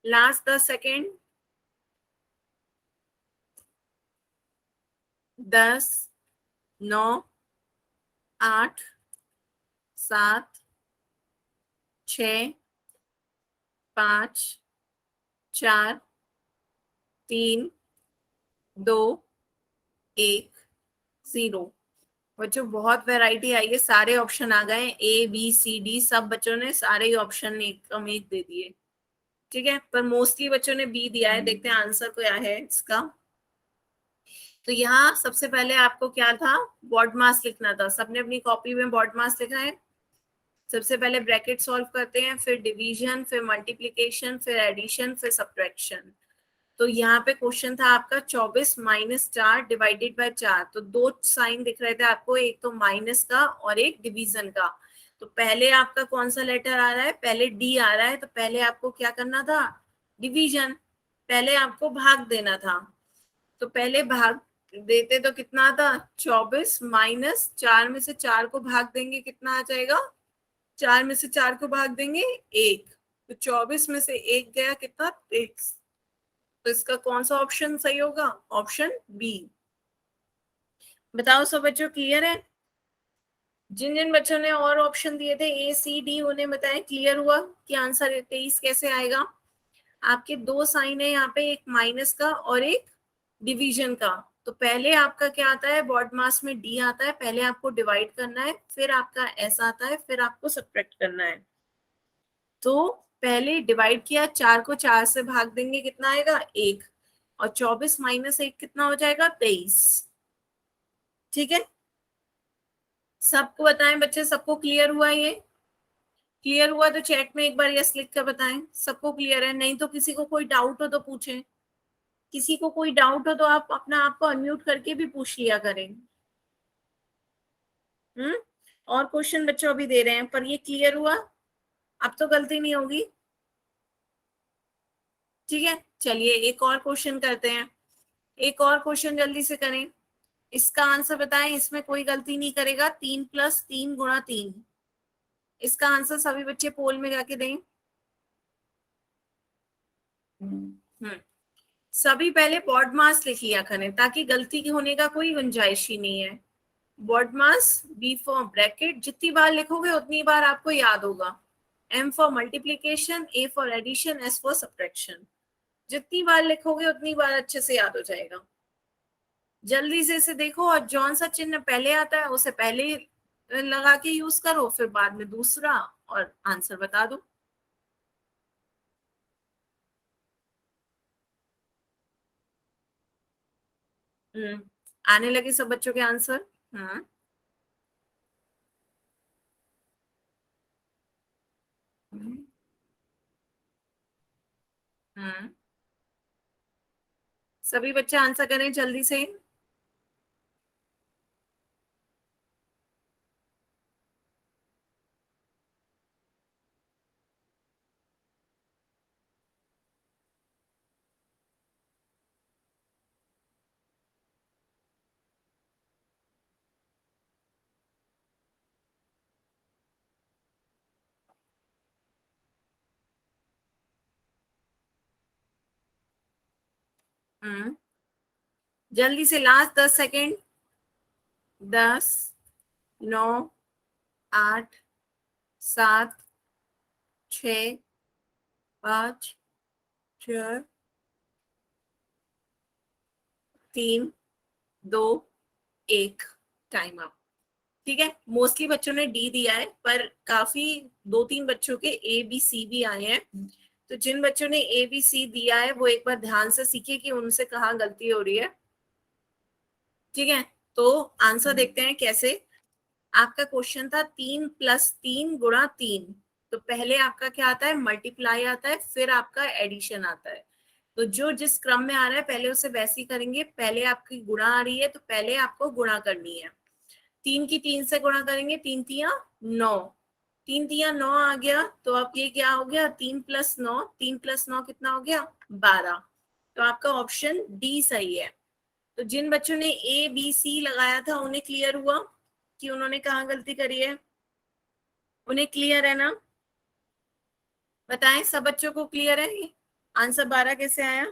Last 10 second. 10, 9, 8, 7, 6, 5, 4, 3, 2, 1, 0। बच्चों बहुत वैरायटी आई है, सारे ऑप्शन आ गए, ABCD। सब बच्चों ने सारे ही ऑप्शन एक कम एक दे दिए, ठीक है। पर मोस्टली बच्चों ने बी दिया है। देखते हैं आंसर क्या है इसका। तो यहाँ सबसे पहले आपको क्या था, बॉड मास लिखना था। सबने अपनी कॉपी में बॉड मास लिखा है। सबसे पहले ब्रैकेट सॉल्व करते हैं, फिर डिवीजन, फिर मल्टीप्लीकेशन, फिर एडिशन, फिर सब्ट्रैक्शन। तो यहाँ पे क्वेश्चन था आपका 24 - 4 डिवाइडेड बाय 4। तो 2 साइन दिख रहे थे आपको, एक तो माइनस का और एक डिवीजन का। तो पहले आपका कौन सा लेटर आ रहा है, पहले डी आ रहा है, तो पहले आपको क्या करना था, डिवीजन। पहले आपको भाग देना था, तो पहले भाग देते तो कितना आता, 24 - 4 में से 4 को भाग देंगे, कितना आ जाएगा, 4 में से 4 को भाग देंगे 1। तो 24 में से 1 गया, कितना, 23। तो इसका कौन सा ऑप्शन सही होगा, ऑप्शन बी। बताओ सब बच्चों, क्लियर है। जिन जिन बच्चों ने और ऑप्शन दिए थे ACD, उन्हें बताएं क्लियर हुआ कि आंसर 23 कैसे आएगा। आपके 2 साइन है यहाँ पे, एक माइनस का और एक डिवीजन का। तो पहले आपका क्या आता है, बॉड मास में डी आता है, पहले आपको डिवाइड करना है, फिर आपका एस आता है, फिर आपको सब्ट्रैक्ट करना है। तो पहले डिवाइड किया, 4 को 4 से भाग देंगे, कितना आएगा, 1। और 24 - 1 कितना हो जाएगा, 23, ठीक है। सबको बताएं बच्चे, सबको क्लियर हुआ? ये क्लियर हुआ तो चैट में एक बार यस लिख कर बताएं सबको क्लियर है। नहीं तो किसी को कोई डाउट हो तो पूछें, किसी को कोई डाउट हो तो आप अपना आप को अनम्यूट करके भी पूछ लिया करें। और क्वेश्चन बच्चों अभी दे रहे हैं, पर ये क्लियर हुआ? अब तो गलती नहीं होगी। ठीक है, चलिए एक और क्वेश्चन करते हैं। एक और क्वेश्चन जल्दी से करें, इसका आंसर बताएं। इसमें कोई गलती नहीं करेगा। 3 + 3 × 3, इसका आंसर सभी बच्चे पोल में जाके दें। सभी पहले बॉड मास लिख लिया करें ताकि गलती की होने का कोई गुंजाइश ही नहीं है। BODMAS, B for bracket, जितनी बार लिखोगे उतनी बार आपको याद होगा। M for multiplication, A for addition, S for subtraction. जितनी बार लिखोगे उतनी बार अच्छे से याद हो जाएगा। जल्दी से इसे देखो, और जौन सा चिन्ह पहले आता है उसे पहले लगा के यूज करो, फिर बाद में दूसरा, और आंसर बता दो। आने लगे सब बच्चों के आंसर? हाँ। हम्म सभी बच्चे आंसर करें जल्दी से। हम्म जल्दी से, लास्ट 10 सेकेंड। 10, 9, 8, 7, 6, 5, 4, 3, 2, 1। Time up. ठीक है, मोस्टली बच्चों ने डी दिया है, पर काफी 2-3 बच्चों के ए बी सी भी आए हैं। तो जिन बच्चों ने ए बी सी दिया है वो एक बार ध्यान से सीखे कि उनसे कहाँ गलती हो रही है। ठीक है, तो आंसर देखते हैं कैसे। आपका क्वेश्चन था 3 + 3 × 3। तो पहले आपका क्या आता है? मल्टीप्लाई आता है, फिर आपका एडिशन आता है। तो जो जिस क्रम में आ रहा है पहले उसे वैसे ही करेंगे। पहले आपकी गुणा आ रही है तो पहले आपको गुणा करनी है। 3 की 3 से गुणा करेंगे, 3 × 3 = 9। 3 × 3 = 9 आ गया। तो अब ये क्या हो गया? 3 + 9, 3 + 9 कितना हो गया? 12। तो आपका ऑप्शन डी सही है। तो जिन बच्चों ने ए बी सी लगाया था उन्हें क्लियर हुआ कि उन्होंने कहाँ गलती करी है? उन्हें क्लियर है ना? बताएं, सब बच्चों को क्लियर है? आंसर 12 कैसे आया?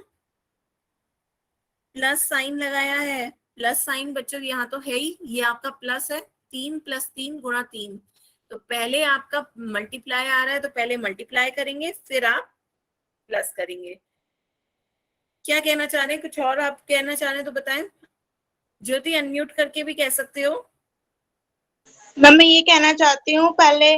प्लस साइन लगाया है। प्लस साइन बच्चों यहाँ तो है ही, ये आपका प्लस है। 3 + 3 × 3। तो पहले आपका मल्टीप्लाई आ रहा है तो पहले मल्टीप्लाई करेंगे, फिर आप प्लस करेंगे। क्या कहना चाह रहे हैं? कुछ और आप कहना चाह रहे हैं तो बताएं। ज्योति, अनम्यूट करके भी कह सकते हो। मैम मैं ये कहना चाहती हूँ, पहले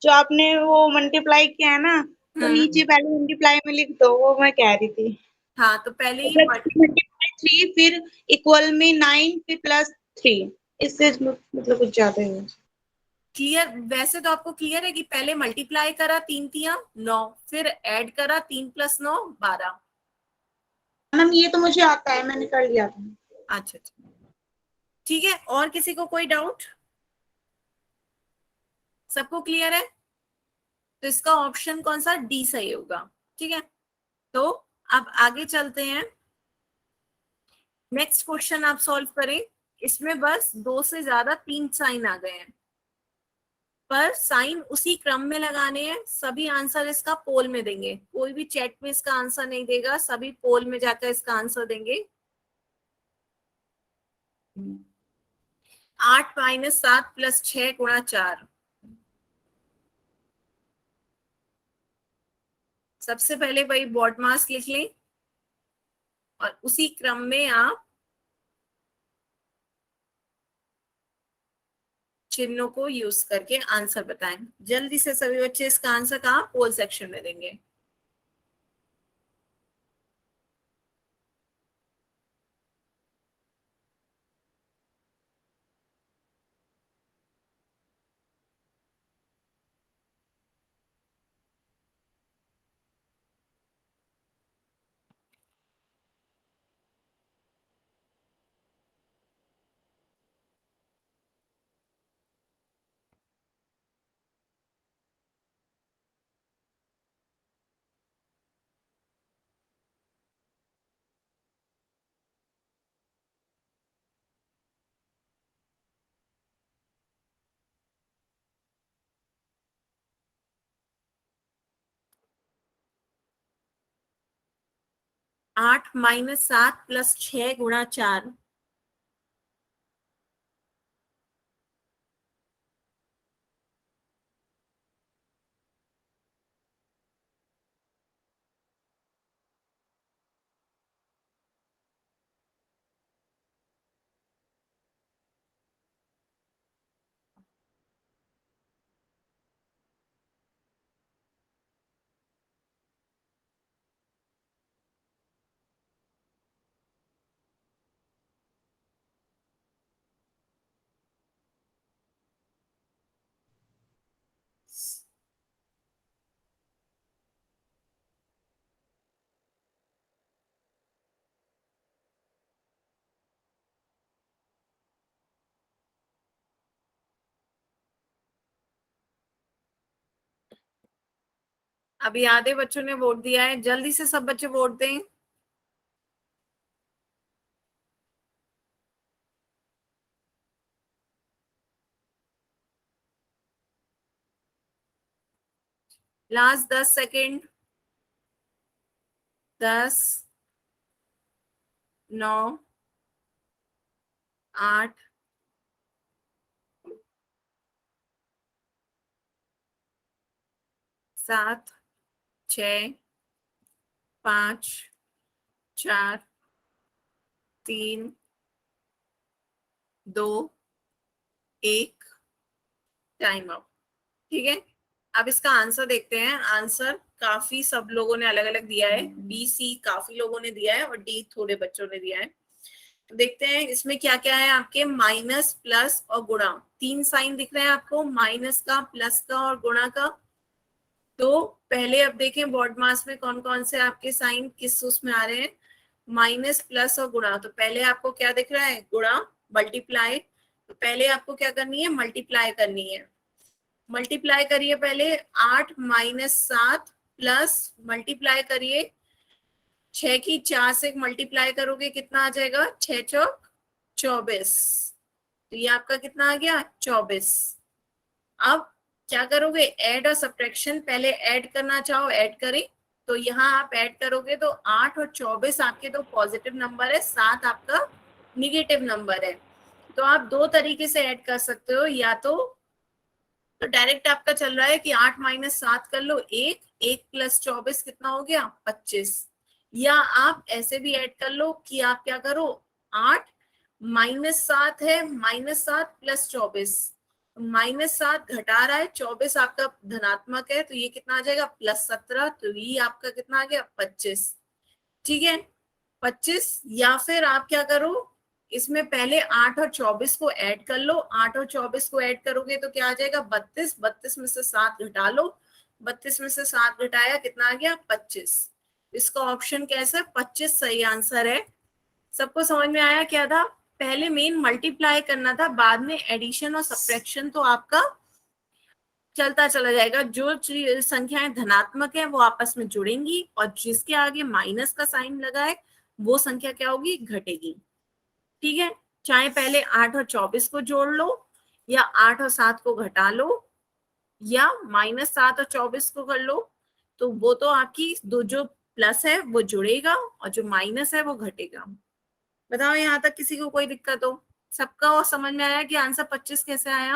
जो आपने वो मल्टीप्लाई किया है ना, तो नीचे पहले मल्टीप्लाई में लिख दो, वो मैं कह रही थी। हाँ, तो पहले ही मल्टीप्लाई 3, फिर इक्वल में 9, फिर +3। इससे मतलब कुछ ज्यादा है। क्लियर? वैसे तो आपको क्लियर है कि पहले मल्टीप्लाई करा 3 × 3 = 9, फिर ऐड करा 3 + 9 = 12। मैम ये तो मुझे आता है, मैंने कर लिया था। अच्छा अच्छा, ठीक है। और किसी को कोई डाउट? सबको क्लियर है? तो इसका ऑप्शन कौन सा? डी सही होगा। ठीक है, तो अब आगे चलते हैं। नेक्स्ट क्वेश्चन आप सॉल्व करें। इसमें बस 2 से ज्यादा 3 साइन आ गए हैं, पर साइन उसी क्रम में लगाने हैं। सभी आंसर इसका पोल में देंगे, कोई भी चैट में इसका आंसर नहीं देगा, सभी पोल में जाकर इसका आंसर देंगे। 8 - 7 + 6 × 4। सबसे पहले वही बॉड मास लिख लें और उसी क्रम में आप चिन्हों को यूज करके आंसर बताएं। जल्दी से सभी बच्चे इसका आंसर कहाँ? पोल सेक्शन में देंगे। 8 - 7 + 6 × 4। अभी आधे बच्चों ने वोट दिया है, जल्दी से सब बच्चे वोट दें। Last 10 second. 10, 9, 8, 7, 6, 5, 4, 3, 2, 1। Time out. ठीक है, अब इसका आंसर देखते हैं। आंसर काफी सब लोगों ने अलग अलग दिया है। बी, सी काफी लोगों ने दिया है और डी थोड़े बच्चों ने दिया है। तो देखते हैं इसमें क्या क्या है। आपके माइनस, प्लस और गुणा, तीन साइन दिख रहे हैं आपको, माइनस का, प्लस का और गुणा का। तो पहले अब देखें बोर्ड मास में कौन कौन से आपके साइन किस उसमें आ रहे हैं। माइनस, प्लस और गुणा। तो पहले आपको क्या दिख रहा है, गुणा, मल्टीप्लाई। तो पहले आपको क्या करनी है, मल्टीप्लाई करनी है। मल्टीप्लाई करिए पहले। 8 - 7 प्लस मल्टीप्लाई करिए 6 की 4 से मल्टीप्लाई करोगे कितना आ जाएगा, 6 चौक 24। तो ये आपका कितना आ गया, 24। अब क्या करोगे, ऐड और सब्ट्रैक्शन। पहले ऐड करना चाहो ऐड करें, तो यहाँ आप ऐड करोगे तो 8 और 24 आपके तो पॉजिटिव नंबर है, 7 आपका निगेटिव नंबर है। तो आप दो तरीके से ऐड कर सकते हो, या तो डायरेक्ट आपका चल रहा है कि 8 - 7 कर लो, 1, 1 + 24 कितना हो गया, 25। या आप ऐसे भी ऐड कर लो कि आप क्या करो, 8 - 7 है, -7 + 24। -7 घटा रहा है, 24 आपका धनात्मक है, तो ये कितना आ जाएगा, +17। तो ये आपका कितना आ गया, 25। ठीक है, 25। या फिर आप क्या करो, इसमें पहले 8 और 24 को ऐड कर लो। 8 और 24 को ऐड करोगे तो क्या आ जाएगा, 32। 32 में से 7 घटा लो, 32 में से 7 घटाया कितना आ गया, 25। इसका ऑप्शन कैसा है, 25 सही आंसर है। सबको समझ में आया क्या था। पहले मेन मल्टीप्लाई करना था, बाद में एडिशन और सब्ट्रैक्शन तो आपका चलता चला जाएगा। जो संख्याएं धनात्मक है वो आपस में जुड़ेंगी, और जिसके आगे माइनस का साइन लगा है वो संख्या क्या होगी, घटेगी। ठीक है, चाहे पहले 8 और 24 को जोड़ लो, या 8 और 7 को घटा लो, या -7 और 24 को कर लो। तो वो तो आपकी दो, जो प्लस है वो जुड़ेगा और जो माइनस है वो घटेगा। बताओ यहाँ तक किसी को कोई दिक्कत हो। सबका और समझ में आया कि आंसर 25 कैसे आया।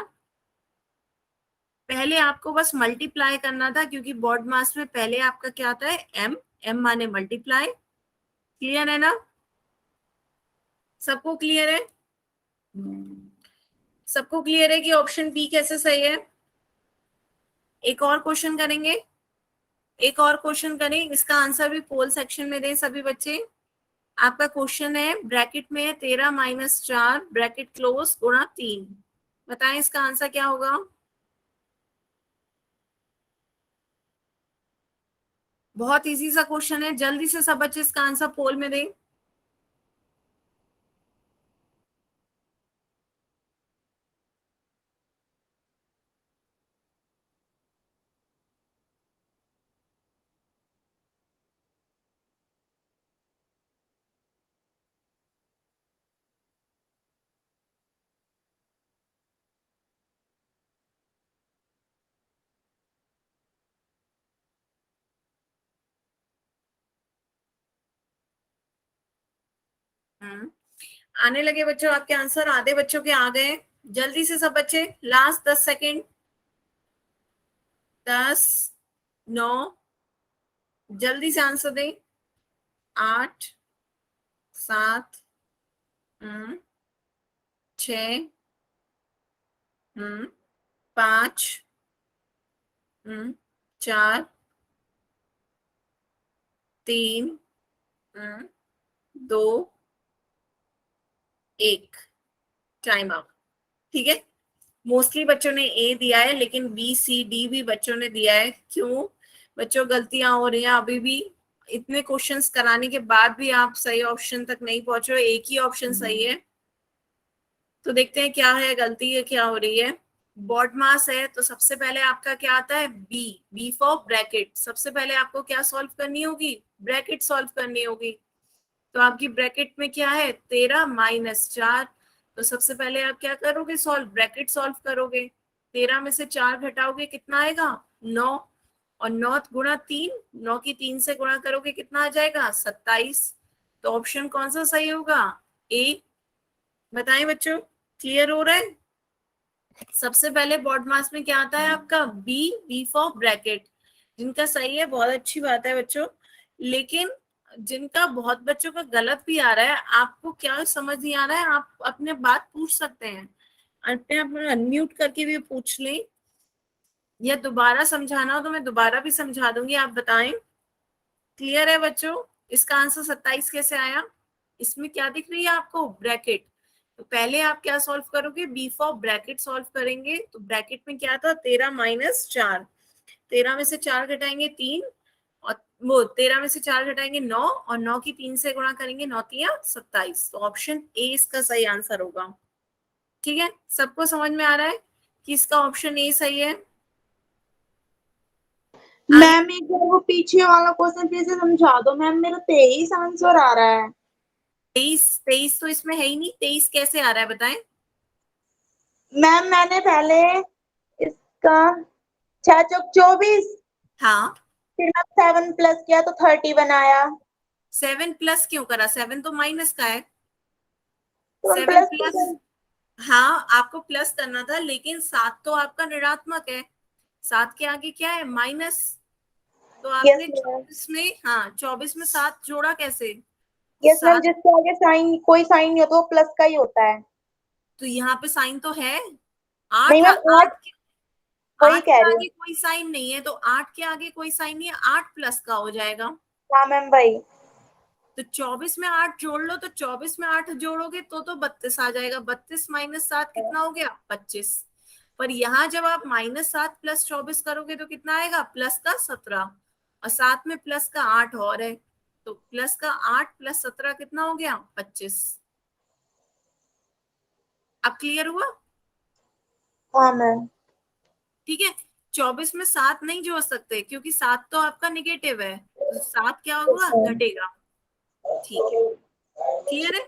पहले आपको बस मल्टीप्लाई करना था, क्योंकि बोर्ड मास में पहले आपका क्या आता है, एम। एम माने मल्टीप्लाई। क्लियर है ना, सबको क्लियर है। सबको क्लियर है कि ऑप्शन बी कैसे सही है। एक और क्वेश्चन करेंगे, एक और क्वेश्चन करें, इसका आंसर भी पोल सेक्शन में दें सभी बच्चे। आपका क्वेश्चन है, ब्रैकेट में 13 - 4 ब्रैकेट क्लोज गुणा 3। बताएं इसका आंसर क्या होगा। बहुत इजी सा क्वेश्चन है, जल्दी से सब बच्चे इसका आंसर पोल में दें। आने लगे बच्चों आपके आंसर, आधे बच्चों के आ गए। जल्दी से सब बच्चे, लास्ट 10 सेकेंड। 10, 9, जल्दी से आंसर दें। 8, 7, 6, 5, 4, 3, 2, 1। Time out. ठीक है, मोस्टली बच्चों ने ए दिया है, लेकिन बी सी डी भी बच्चों ने दिया है। क्यों बच्चों गलतियां हो रही हैं? अभी भी इतने क्वेश्चंस कराने के बाद भी आप सही ऑप्शन तक नहीं पहुंचे हो, एक ही ऑप्शन सही है। तो देखते हैं क्या है गलती है, क्या हो रही है। बॉड मास है तो सबसे पहले आपका क्या आता है? बी। B for bracket. सबसे पहले आपको क्या सॉल्व करनी होगी? ब्रैकेट सॉल्व करनी होगी। तो आपकी ब्रैकेट में क्या है? 13 माइनस 4। तो सबसे पहले आप क्या करोगे? सॉल्व, ब्रैकेट सॉल्व करोगे। 13 में से 4 घटाओगे, कितना आएगा? 9। और 9 गुणा 3, 9 की 3 से गुणा करोगे, कितना आ जाएगा? 27। तो ऑप्शन कौन सा सही होगा? ए। बताएं बच्चों, क्लियर हो रहा है? सबसे पहले बॉड मास में क्या आता है आपका? बी। B for bracket. जिनका सही है बहुत अच्छी बात है बच्चों, लेकिन जिनका बहुत बच्चों का गलत भी आ रहा है, आपको क्या समझ नहीं आ रहा है, आप अपने बात पूछ सकते हैं, अपने आप अनम्यूट करके भी पूछ लें, या दोबारा समझाना हो तो मैं दोबारा भी समझा दूंगी, आप बताएं। क्लियर है बच्चों? इसका आंसर 27 कैसे आया? इसमें क्या दिख रही है आपको? ब्रैकेट। तो पहले आप क्या सॉल्व करोगे? बी फॉर ब्रैकेट सॉल्व करेंगे। तो ब्रैकेट में क्या था? 13 माइनस 4। 13 में से 4 घटाएंगे 3, और वो 13 में से 4 घटाएंगे 9, और 9 की 3 से गुणा करेंगे, 9 तिया 27। तो ऑप्शन ए इसका सही आंसर होगा। ठीक है, सबको समझ में आ रहा है कि इसका ऑप्शन ए सही है? आगे मैम एक बार वो पीछे वाला क्वेश्चन फिर से समझा दो मैम, मेरा 23 आंसर आ रहा है। 23। 23 तो इसमें है ही नहीं, 23 कैसे आ रहा है बताएं? मैम मैंने पहले इसका 6 चौक 24, हाँ, फिर 7 प्लस किया तो 30 बनाया। 7 प्लस क्यों करा? 7 तो माइनस का है। तो हम 7 प्लस प्लस, हाँ आपको प्लस करना था, लेकिन 7 तो आपका ऋणात्मक है, 7 के आगे क्या है? माइनस। तो यस आपने मैम। 24 में, हाँ 24 में 7 जोड़ा कैसे? Yes ma'am, 7। जिसके आगे साइन कोई साइन नहीं होता वो प्लस का ही होता है। तो यहाँ पे साइन तो है। नहीं आठ मैम, 8 आठ के, वही 8 कह के रही हूँ। आगे कोई साइन नहीं है, तो 8 के आगे कोई साइन नहीं है, 8 प्लस का हो जाएगा। हाँ मैम भाई। तो 24 में 8 जोड़ लो, तो 24 में 8 जोड़ोगे तो 32 आ जाएगा। 32 माइनस 7 कितना हो गया? 25। पर यहाँ जब आप -7 प्लस 24 करोगे तो कितना आएगा? प्लस का 17, और साथ में प्लस का 8 और है, तो प्लस का 8 प्लस 17 कितना हो गया? 25। अब क्लियर हुआ? हाँ मैम। ठीक है, 24 में 7 नहीं जोड़ सकते, क्योंकि 7 तो आपका निगेटिव है, तो 7 क्या यस होगा? मैम। घटेगा। ठीक है, क्लियर है?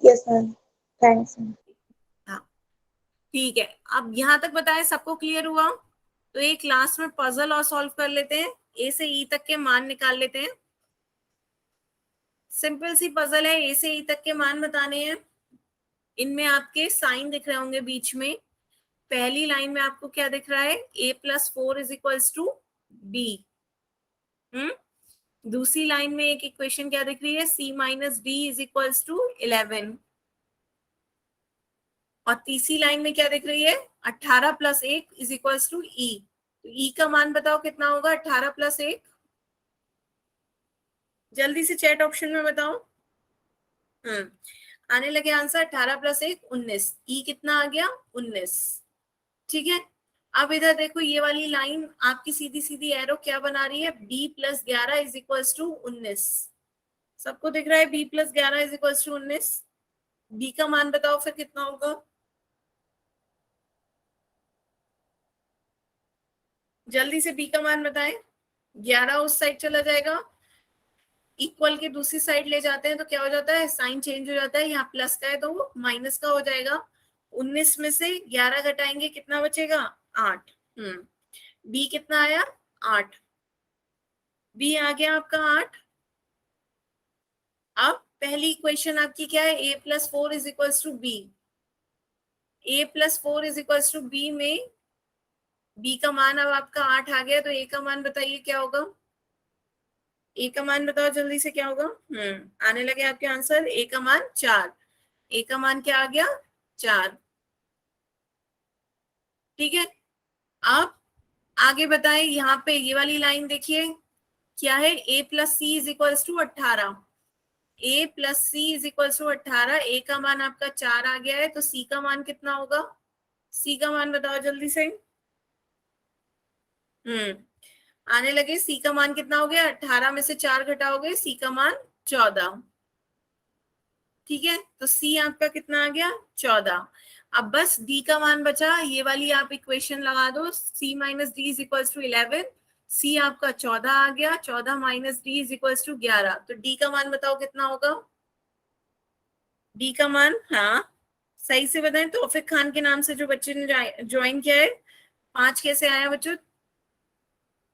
Yes ma'am, thanks ma'am. हाँ, ठीक है। अब यहां तक बताएं, सबको क्लियर हुआ? तो एक क्लास में पजल और सॉल्व कर लेते हैं, ए से ई तक के मान निकाल लेते हैं। सिंपल सी पजल है, ए से ई तक के मान बताने हैं। इनमें आपके साइन दिख रहे होंगे बीच में। पहली लाइन में आपको क्या दिख रहा है? a+4 is equals to B. दूसरी लाइन में एक इक्वेशन क्या दिख रही है? c-b is equals to 11। और तीसरी लाइन में क्या दिख रही है? 18 प्लस 1 इज इक्वल्स टू ई। तो ई का मान बताओ कितना होगा? 18 प्लस 1, जल्दी से चैट ऑप्शन में बताओ। आने लगे आंसर। 18 प्लस 1 19। ई कितना आ गया? 19। ठीक है, अब इधर देखो, ये वाली लाइन आपकी सीधी सीधी एरो क्या बना रही है? b+11 is equals to 19। सबको दिख रहा है b+11 is equals to 19? B का मान बताओ फिर कितना होगा? जल्दी से बी का मान बताएं। 11 उस साइड चला जाएगा, इक्वल के दूसरी साइड ले जाते हैं तो क्या हो जाता है? साइन चेंज हो जाता है, यहाँ प्लस का है तो वो माइनस का हो जाएगा। 19 में से 11 घटाएंगे, कितना बचेगा? 8। बी कितना आया? 8। बी आ गया आपका 8। अब पहली इक्वेशन आपकी क्या है, a plus 4 is equals to B. a plus 4 is equals to B में b का मान अब आपका 8 आ गया, तो a का मान बताइए क्या होगा। a का मान बताओ जल्दी से क्या होगा। आने लगे आपके आंसर। a का मान 4, a का मान क्या आ गया 4। ठीक है, अब आगे बताएं, यहाँ पे ये वाली लाइन देखिए क्या है, a plus C is equals to 18। a plus C is equals to 18, a का मान आपका 4 आ गया है, तो c का मान कितना होगा। c का मान बताओ जल्दी से। आने लगे, c का मान कितना हो गया, 18 में से 4 घटाओगे, c का मान 14। ठीक है, तो c आपका कितना आ गया 14। अब बस d का मान बचा, ये वाली आप इक्वेशन लगा दो, c minus D is equals to 11। c आपका 14 आ गया, 14 minus D is equals to 11, तो d का मान बताओ कितना होगा। d का मान, हाँ सही से बताएं, तौफिक खान के नाम से जो बच्चे ने ज्वाइन किया है, 5 कैसे आया बच्चों,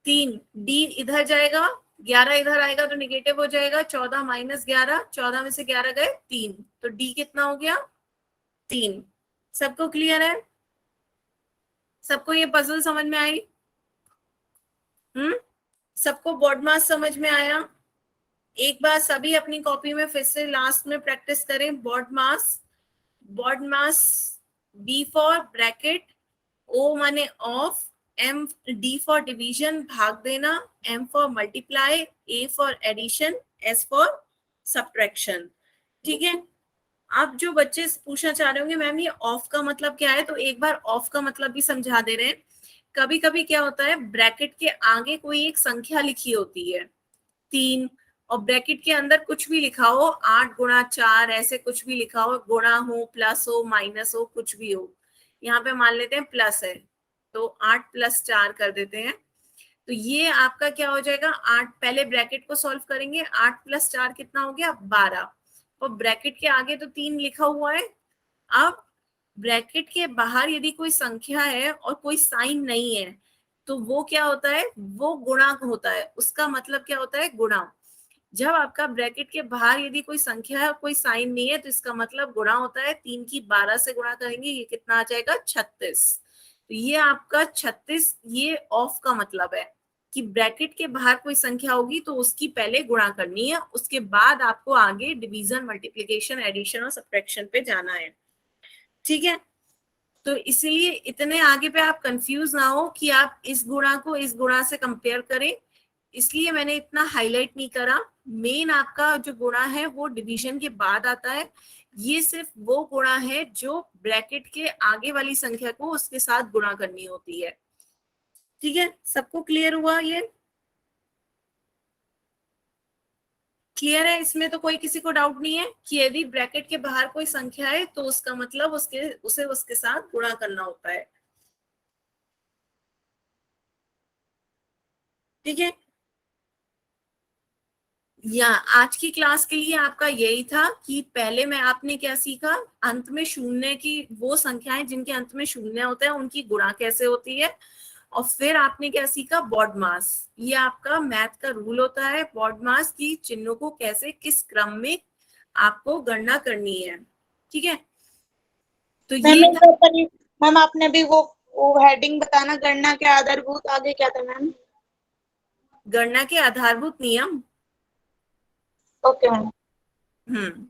3। d इधर जाएगा, 11 इधर आएगा तो निगेटिव हो जाएगा, 14 माइनस 11, 14 में से 11 गए 3, तो d कितना हो गया 3। सबको क्लियर है, सबको ये पजल समझ में आई। सबको बॉड मास समझ में आया। एक बार सभी अपनी कॉपी में फिर से लास्ट में प्रैक्टिस करें। BODMAS, BODMAS, B for bracket, O माने of, M D for division भाग देना, M for multiply, A for addition, S for subtraction. ठीक है, अब जो बच्चे पूछना चाह रहे होंगे मैम ये ऑफ का मतलब क्या है, तो एक बार ऑफ का मतलब भी समझा दे रहे हैं। कभी कभी क्या होता है, ब्रैकेट के आगे कोई एक संख्या लिखी होती है 3, और ब्रैकेट के अंदर कुछ भी लिखा हो, 8 गुणा 4 ऐसे कुछ भी लिखा हो, गुणा हो, प्लस हो, माइनस हो, कुछ भी हो। यहाँ पे मान लेते हैं प्लस है, तो 8 प्लस 4 कर देते हैं, तो ये आपका क्या हो जाएगा 8। पहले ब्रैकेट को सॉल्व करेंगे, 8 प्लस 4 कितना हो गया 12, और ब्रैकेट के आगे तो 3 लिखा हुआ है। अब ब्रैकेट के बाहर यदि कोई संख्या है और कोई साइन नहीं है, तो वो क्या होता है, वो गुणा होता है। उसका मतलब क्या होता है, गुणा। जब आपका ब्रैकेट के बाहर यदि कोई संख्या है और कोई साइन नहीं है, तो इसका मतलब गुणा होता है। 3 की 12 से गुणा करेंगे, ये कितना आ जाएगा 36। तो ये आपका 36, ये ऑफ का मतलब है कि ब्रैकेट के बाहर कोई संख्या होगी तो उसकी पहले गुणा करनी है, उसके बाद आपको आगे डिवीजन, मल्टीप्लिकेशन, एडिशन और सब्ट्रैक्शन पे जाना है। ठीक है, तो इसीलिए इतने आगे पे आप कंफ्यूज ना हो कि आप इस गुणा को इस गुणा से कंपेयर करें, इसलिए मैंने इतना हाईलाइट नहीं करा। मेन आपका जो गुणा है वो डिवीजन के बाद आता है। ये सिर्फ वो गुणा है जो ब्रैकेट के आगे वाली संख्या को उसके साथ गुणा करनी होती है। ठीक है, सबको क्लियर हुआ ये? क्लियर है, इसमें तो कोई किसी को डाउट नहीं है कि यदि ब्रैकेट के बाहर कोई संख्या है तो उसका मतलब उसे उसके साथ गुणा करना होता है। ठीक है, या आज की क्लास के लिए आपका यही था कि पहले में आपने क्या सीखा, अंत में शून्य की वो संख्याएं जिनके अंत में शून्य होता है उनकी गुणा कैसे होती है, और फिर आपने क्या सीखा, बॉड मास। ये आपका मैथ का रूल होता है, बॉड मास की चिन्हों को कैसे किस क्रम में आपको गणना करनी है। ठीक है, तो ये था। मैम आपने भी वो हेडिंग बताना, गणना के आधारभूत, आगे क्या था मैम? गणना के आधारभूत नियम। Okay ma'am.